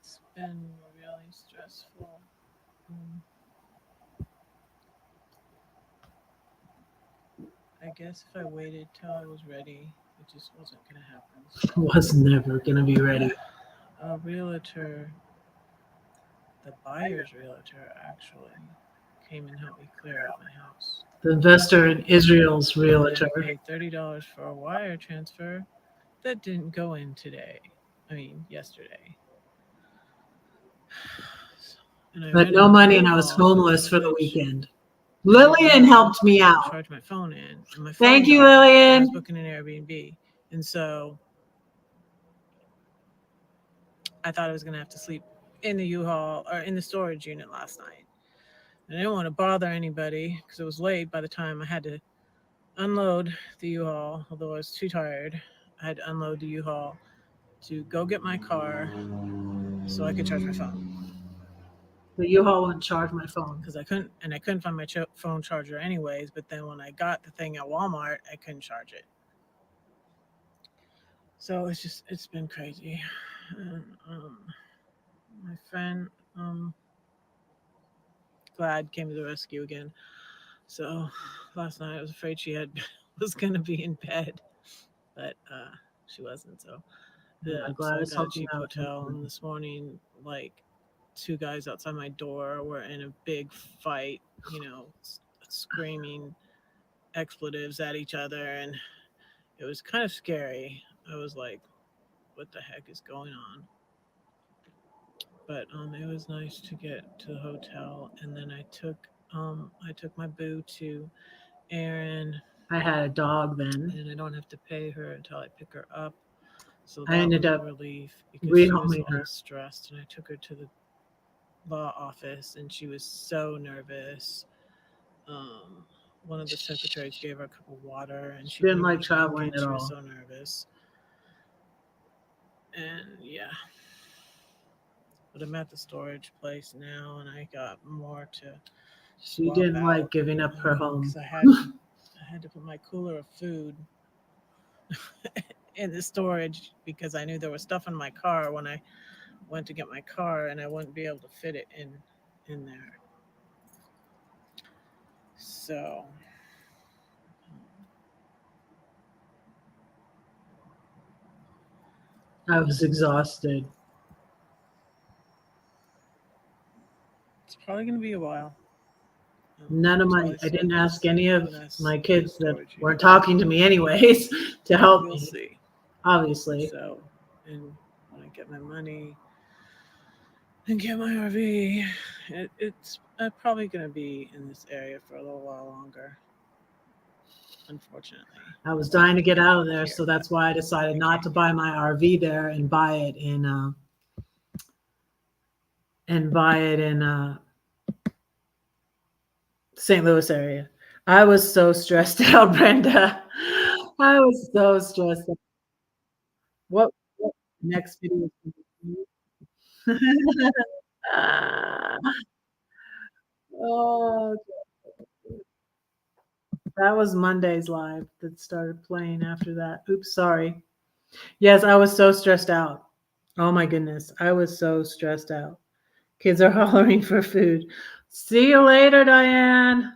It's been really stressful. I guess if I waited till I was ready, it just wasn't going to happen. So. I was never going to be ready. A realtor, the buyer's realtor, actually came and helped me clear out my house. The investor in Israel's realtor paid $30 for a wire transfer that didn't go in yesterday. I had no money and I was homeless for the weekend. Lillian helped me out. Charged my phone in. And thank you, Lillian. I was booking an Airbnb. And so I thought I was going to have to sleep in the U-Haul or in the storage unit last night. And I didn't want to bother anybody because it was late by the time I had to unload the U-Haul, although I was too tired. I had to unload the U-Haul to go get my car so I could charge my phone. The U-Haul wouldn't charge my phone. because I couldn't find my phone charger anyways. But then when I got the thing at Walmart, I couldn't charge it. So it's been crazy. And, my friend Glad came to the rescue again. So last night I was afraid she was gonna be in bed, but she wasn't. So Yeah, so Glad I is got a helping cheap out. hotel, and this morning, like, two guys outside my door were in a big fight, screaming expletives at each other, and it was kind of scary. I was like, what the heck is going on? But it was nice to get to the hotel, and then I took my boo to Erin. I had a dog then. And I don't have to pay her until I pick her up. So I that ended was up a relief because she was rehoming all her. stressed, and I took her to the law office, and she was so nervous. Um, One of the secretaries gave her a cup of water, and She she didn't couldn't like drink traveling it. at She was all. so nervous. And yeah, but I'm at the storage place now, and I got more to She swap didn't out like giving up her home. because I had to put my cooler of food in the storage because I knew there was stuff in my car when I went to get my car, and I wouldn't be able to fit it in there. So I was exhausted. it's probably going to be a while. I didn't ask any of my kids that storage weren't talking to me anyways to help We'll me, see. obviously. So, and when I get my money and get my RV, it's probably going to be in this area for a little while longer. Unfortunately, I was dying to get out of there, Here, so that's why I decided I not can't to get buy my RV there and buy it in St. Louis area. I was so stressed out, Brenda. I was so stressed out. What next video? Oh, that was Monday's live that started playing after that. Oops, sorry. Yes, I was so stressed out. Oh my goodness, I was so stressed out. Kids are hollering for food. See you later, Diane.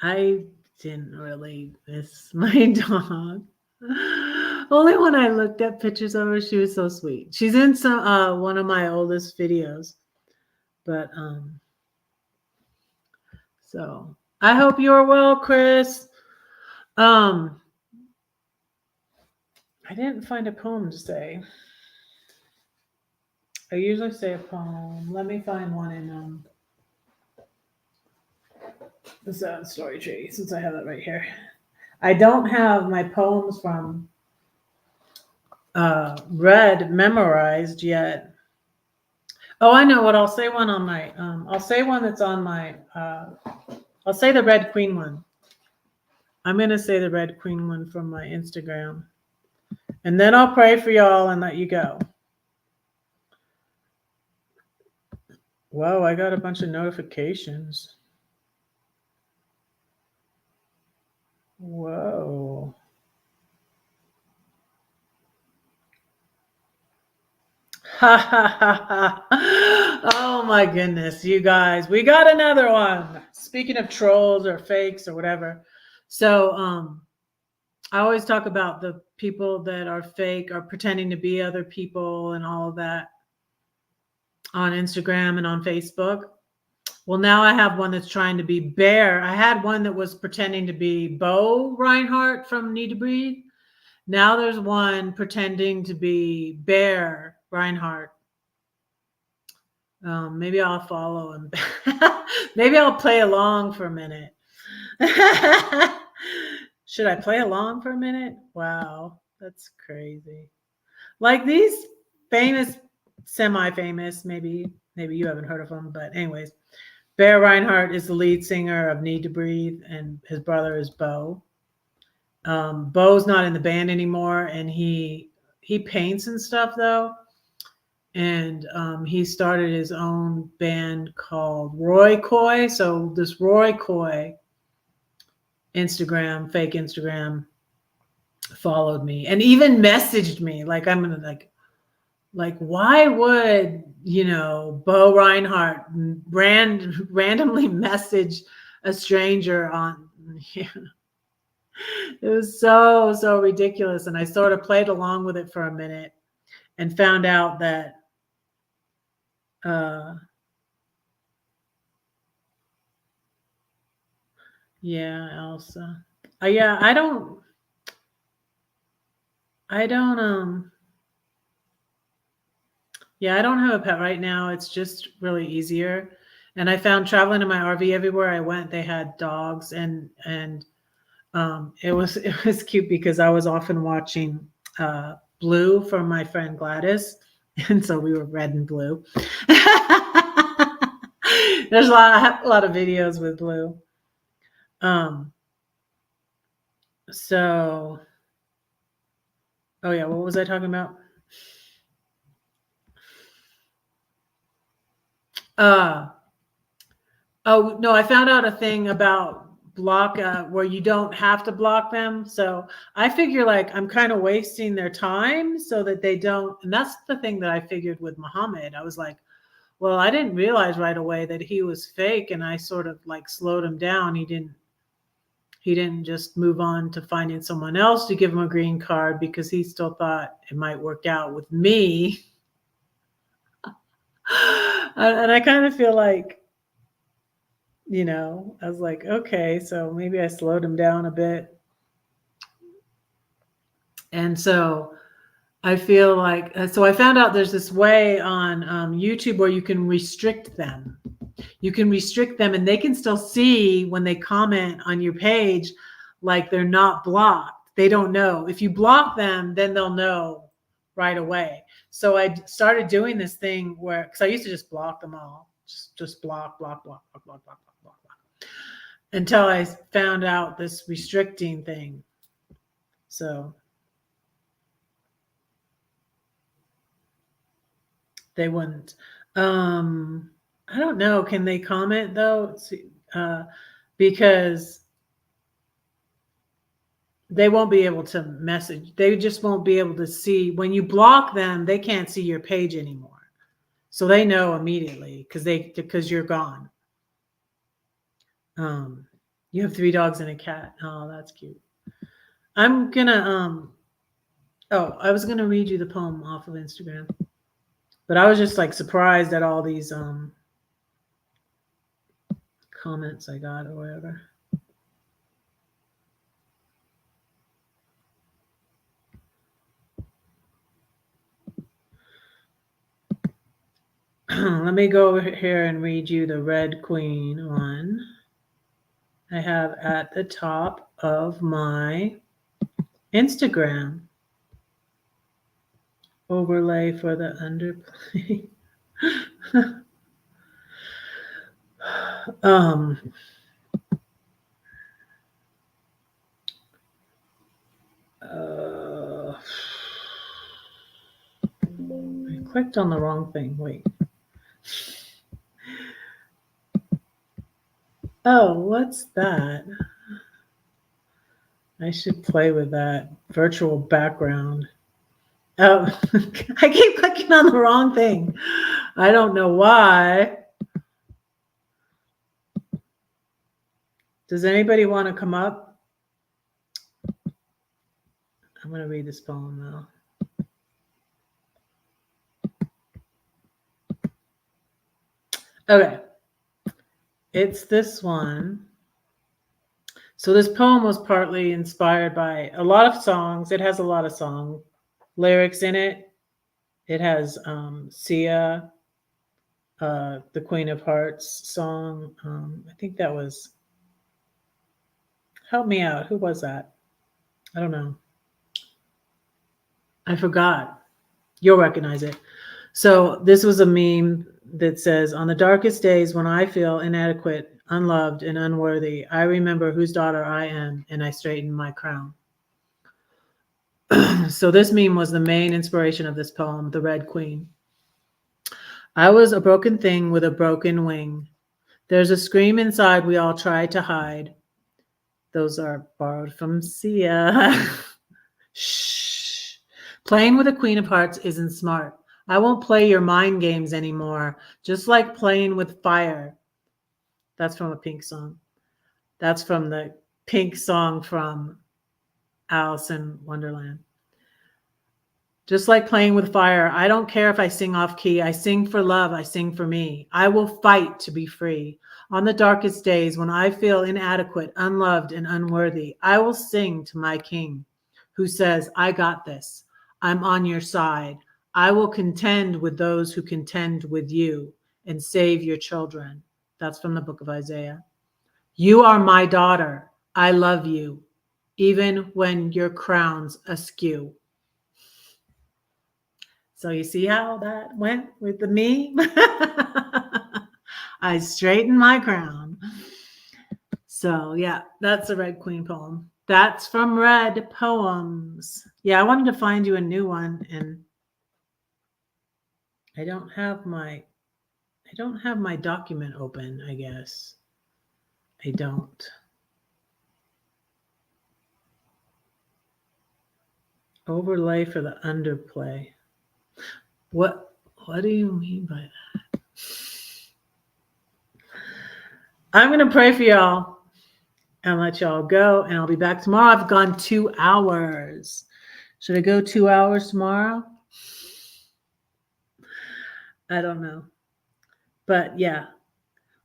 I didn't really miss my dog. Only when I looked at pictures of her, she was so sweet. She's in some one of my oldest videos. But so I hope you're well, Chris. I didn't find a poem to say. I usually say a poem. Let me find one in the Sound Story Tree since I have it right here. I don't have my poems from read memorized yet. Oh, I know what I'll say one on my I'll say one that's on my I'll say the Red Queen one. I'm gonna say the Red Queen one from my Instagram. And then I'll pray for y'all and let you go. Whoa, I got a bunch of notifications. Whoa. Ha ha ha ha. Oh my goodness, you guys. We got another one. Speaking of trolls or fakes or whatever. So I always talk about the people that are fake or pretending to be other people and all of that on Instagram and on Facebook. Well, now I have one that's trying to be Bear. I had one that was pretending to be Bo Reinhardt from Need to Breathe. Now there's one pretending to be Bear Reinhardt. Maybe I'll follow him. Maybe I'll play along for a minute. Should I play along for a minute? Wow, that's crazy. Like these famous, semi-famous, maybe you haven't heard of them, but anyways, Bear Reinhardt is the lead singer of Need to Breathe, and his brother is Bo. Bo's not in the band anymore, and he paints and stuff though. And he started his own band called Roy Coy. So this Roy Coy Instagram, fake Instagram, followed me and even messaged me. Like, I'm gonna like why would, you know, Bo Reinhardt randomly message a stranger on, yeah. It was so ridiculous. And I sort of played along with it for a minute and found out that yeah, Elsa. Yeah, I don't yeah, I don't have a pet right now. It's just really easier. And I found traveling in my RV, everywhere I went, they had dogs, and it was cute because I was often watching Blue from my friend Gladys, and so we were red and blue. There's a lot of videos with Blue. So, oh yeah, what was I talking about? Oh no, I found out a thing about block where you don't have to block them. So I figure like I'm kind of wasting their time so that they don't. And that's the thing that I figured with Muhammad. I was like, well, I didn't realize right away that he was fake, and I sort of like slowed him down. He didn't just move on to finding someone else to give him a green card because he still thought it might work out with me. And I kind of feel like, you know, I was like, okay, so maybe I slowed him down a bit. And so I feel like, so I found out there's this way on YouTube where you can restrict them. You can restrict them and they can still see when they comment on your page, like they're not blocked. They don't know. If you block them, then they'll know right away. So I started doing this thing where, because I used to just block them all, just block, until I found out this restricting thing. So they wouldn't. I don't know. Can they comment though? Because they won't be able to message. They just won't be able to see. When you block them, they can't see your page anymore. So they know immediately because you're gone. You have 3 dogs and a cat. Oh, that's cute. I'm gonna I was gonna read you the poem off of Instagram, but I was just like surprised at all these comments I got or whatever. Let me go over here and read you the Red Queen one. I have at the top of my Instagram overlay for the underplay. I clicked on the wrong thing. Wait. Oh, what's that? I should play with that virtual background. Oh, I keep clicking on the wrong thing. I don't know why. Does anybody want to come up? I'm going to read this poem now. Okay. It's this one. So this poem was partly inspired by a lot of songs. It has a lot of song lyrics in it. It has Sia, the Queen of Hearts song. I think that was, help me out. Who was that? I don't know. I forgot. You'll recognize it. So this was a meme that says, on the darkest days when I feel inadequate, unloved, and unworthy, I remember whose daughter I am, and I straighten my crown. So this meme was the main inspiration of this poem, The Red Queen. I was a broken thing with a broken wing. There's a scream inside we all try to hide. Those are borrowed from Sia. Shh. Playing with a Queen of Hearts isn't smart. I won't play your mind games anymore, just like playing with fire. That's from a Pink song. That's from the Pink song from Alice in Wonderland. Just like playing with fire, I don't care if I sing off key. I sing for love. I sing for me. I will fight to be free. On the darkest days when I feel inadequate, unloved, and unworthy, I will sing to my king who says, I got this. I'm on your side. I will contend with those who contend with you and save your children. That's from the book of Isaiah. You are my daughter. I love you, even when your crown's askew. So you see how that went with the meme? I straightened my crown. So yeah, that's a Red Queen poem. That's from Red Poems. Yeah, I wanted to find you a new one, and I don't have my document open, I guess. I don't. Overlay for the underplay. What do you mean by that? I'm going to pray for y'all and let y'all go, and I'll be back tomorrow. I've gone 2 hours. Should I go 2 hours tomorrow? I don't know. But yeah,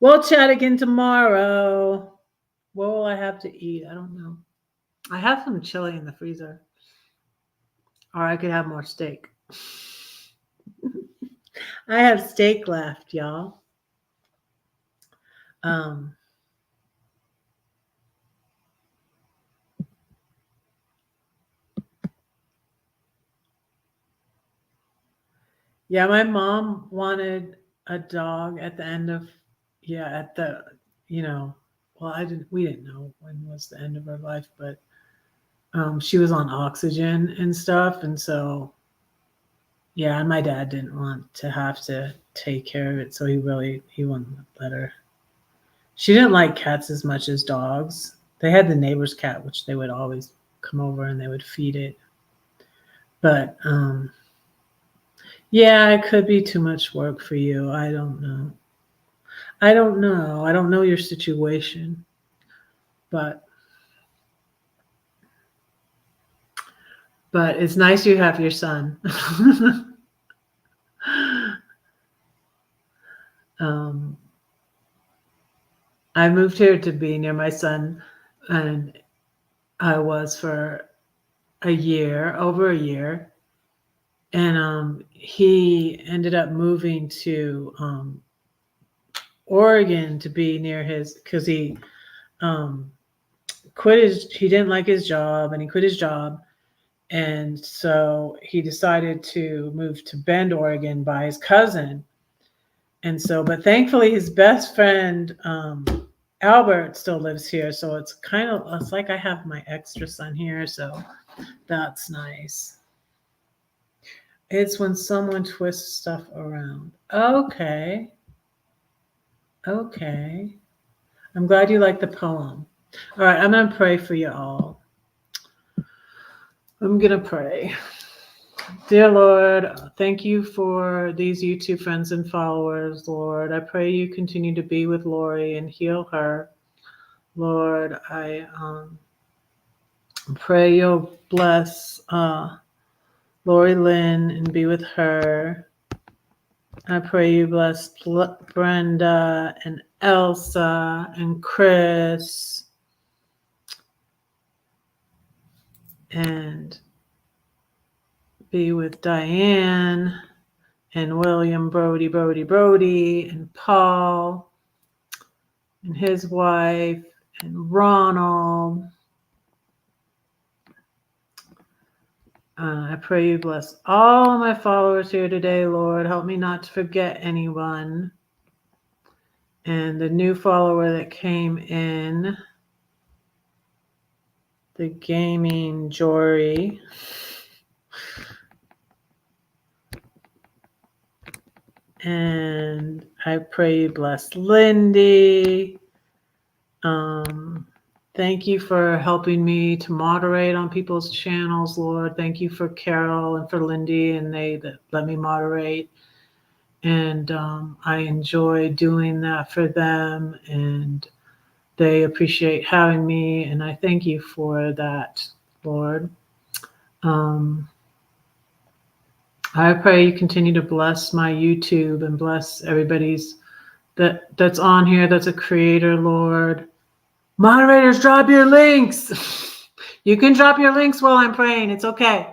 we'll chat again tomorrow. What will I have to eat? I don't know. I have some chili in the freezer. Or I could have more steak. I have steak left, y'all. Yeah, my mom wanted a dog at the end of, well, we didn't know when was the end of her life, but she was on oxygen and stuff. And so, yeah, and my dad didn't want to have to take care of it. So he wouldn't let her. She didn't like cats as much as dogs. They had the neighbor's cat, which they would always come over and they would feed it. But, yeah, it could be too much work for you. I don't know. I don't know your situation, but it's nice you have your son. I moved here to be near my son, and I was for over a year. And he ended up moving to Oregon to be near because he he didn't like his job, and he quit his job. And so he decided to move to Bend, Oregon by his cousin. And so, but thankfully his best friend, Albert, still lives here. So it's like I have my extra son here. So that's nice. It's when someone twists stuff around. Okay. I'm glad you like the poem. All right, I'm going to pray for you all. I'm going to pray. Dear Lord, thank you for these YouTube friends and followers, Lord. I pray you continue to be with Lori and heal her. Lord, I pray you'll bless Lori Lynn and be with her. I pray you bless Brenda and Elsa and Chris and be with Diane and William Brody and Paul and his wife and Ronald. I pray you bless all my followers here today, Lord. Help me not to forget anyone. And the new follower that came in, the Gaming Jory. And I pray you bless Lindy. Thank you for helping me to moderate on people's channels, Lord. Thank you for Carol and for Lindy, and they that let me moderate. And I enjoy doing that for them, and they appreciate having me, and I thank you for that, Lord. I pray you continue to bless my YouTube and bless everybody's that's on here that's a creator, Lord. Moderators, drop your links. You can drop your links while I'm praying. It's okay.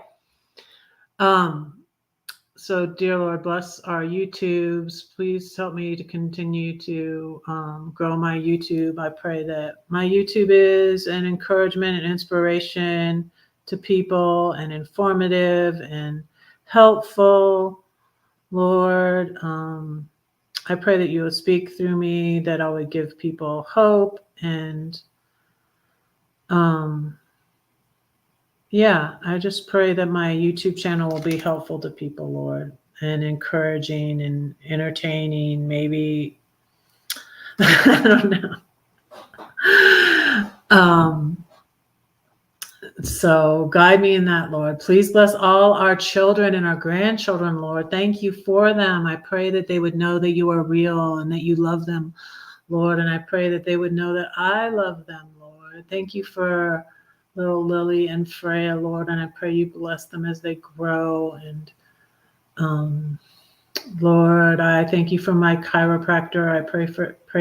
So, dear Lord, bless our YouTubes. Please help me to continue to grow my YouTube. I pray that my YouTube is an encouragement and inspiration to people and informative and helpful, Lord. I pray that you would speak through me, that I would give people hope and yeah, I just pray that my YouTube channel will be helpful to people, Lord, and encouraging and entertaining, maybe. I don't know. So guide me in that, Lord. Please bless all our children and our grandchildren, Lord. Thank you for them. I pray that they would know that you are real and that you love them, Lord. And I pray that they would know that I love them, Lord. Thank you for little Lily and Freya, Lord, and I pray you bless them as they grow. And Lord, I thank you for my chiropractor. I pray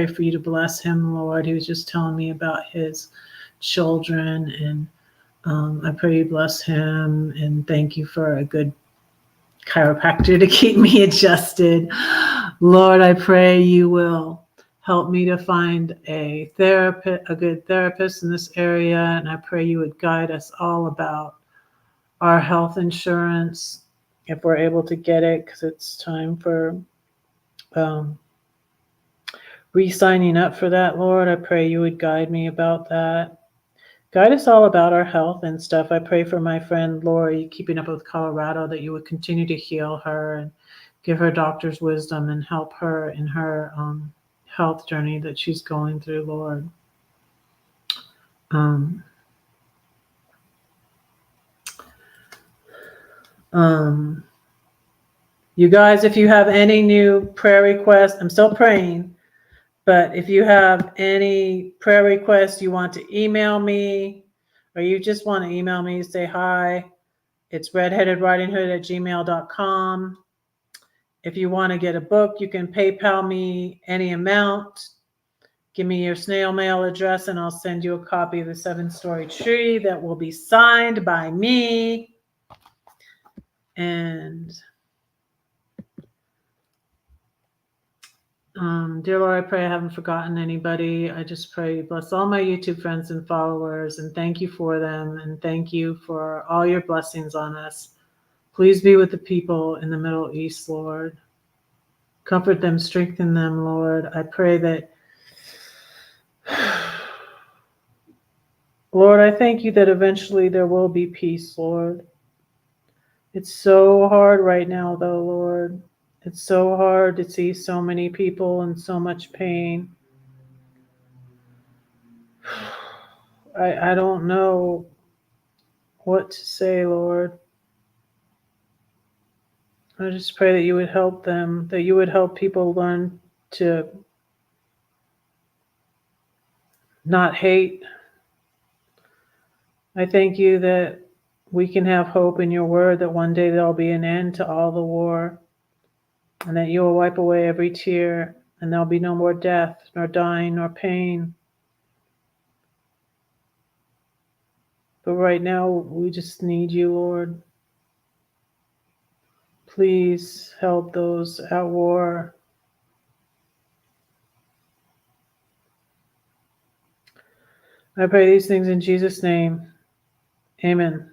for you to bless him, Lord. He was just telling me about his children, and I pray you bless him, and thank you for a good chiropractor to keep me adjusted. Lord, I pray you will help me to find a good therapist in this area, and I pray you would guide us all about our health insurance if we're able to get it, because it's time for re-signing up for that, Lord. I pray you would guide me about that. Guide us all about our health and stuff. I pray for my friend Lori, keeping up with Colorado, that you would continue to heal her and give her doctor's wisdom and help her in her health journey that she's going through, Lord. You guys, if you have any new prayer requests, I'm still praying, but if you have any prayer requests you want to email me, or you just want to email me, say hi, it's redheadedridinghood@gmail.com. If you want to get a book, you can PayPal me any amount. Give me your snail mail address and I'll send you a copy of the 7-Story Tree that will be signed by me. And dear Lord, I pray I haven't forgotten anybody. I just pray you bless all my YouTube friends and followers, and thank you for them, and thank you for all your blessings on us. Please be with the people in the Middle East, Lord. Comfort them, strengthen them, Lord. I pray that, Lord, I thank you that eventually there will be peace, Lord. It's so hard right now, though, Lord. It's so hard to see so many people in so much pain. I don't know what to say, Lord. I just pray that you would help them, that you would help people learn to not hate. I thank you that we can have hope in your word, that one day there'll be an end to all the war, and that you will wipe away every tear, and there'll be no more death, nor dying, nor pain. But right now, we just need you, Lord. Please help those at war. I pray these things in Jesus' name. Amen.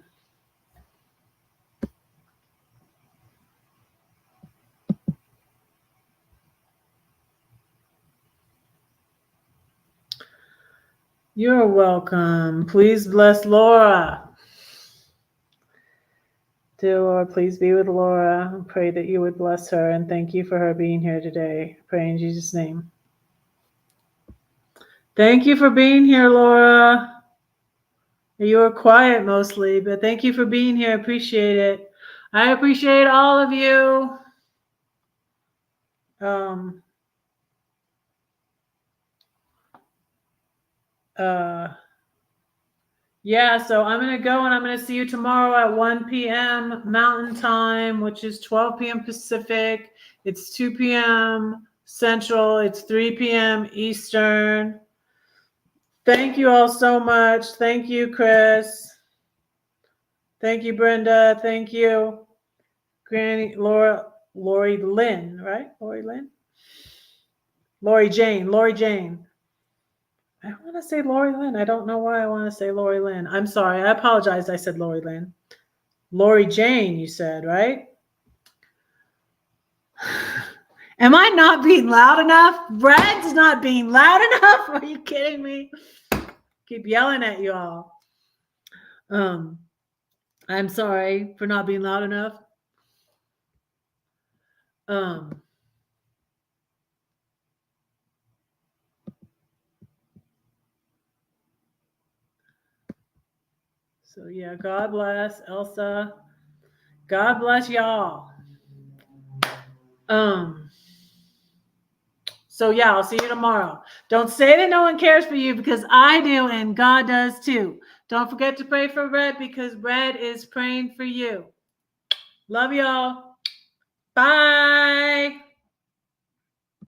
You're welcome. Please bless Laura. Dear Lord, please be with Laura. I pray that you would bless her and thank you for her being here today. I pray in Jesus' name. Thank you for being here, Laura. You were quiet mostly, but thank you for being here. I appreciate it. I appreciate all of you. Yeah, so I'm going to go and I'm going to see you tomorrow at 1 p.m. Mountain Time, which is 12 p.m. Pacific. It's 2 p.m. Central. It's 3 p.m. Eastern. Thank you all so much. Thank you, Chris. Thank you, Brenda. Thank you, Granny, Lori Lynn, right? Lori Lynn? Lori Jane. I want to say Lori Lynn. I don't know why I want to say Lori Lynn. I'm sorry. I apologize. I said Lori Lynn. Lori Jane, you said, right? Am I not being loud enough? Brad's not being loud enough? Are you kidding me? Keep yelling at you all. I'm sorry for not being loud enough. So yeah, God bless Elsa. God bless y'all. So yeah, I'll see you tomorrow. Don't say that no one cares for you because I do and God does too. Don't forget to pray for Red because Red is praying for you. Love y'all. Bye.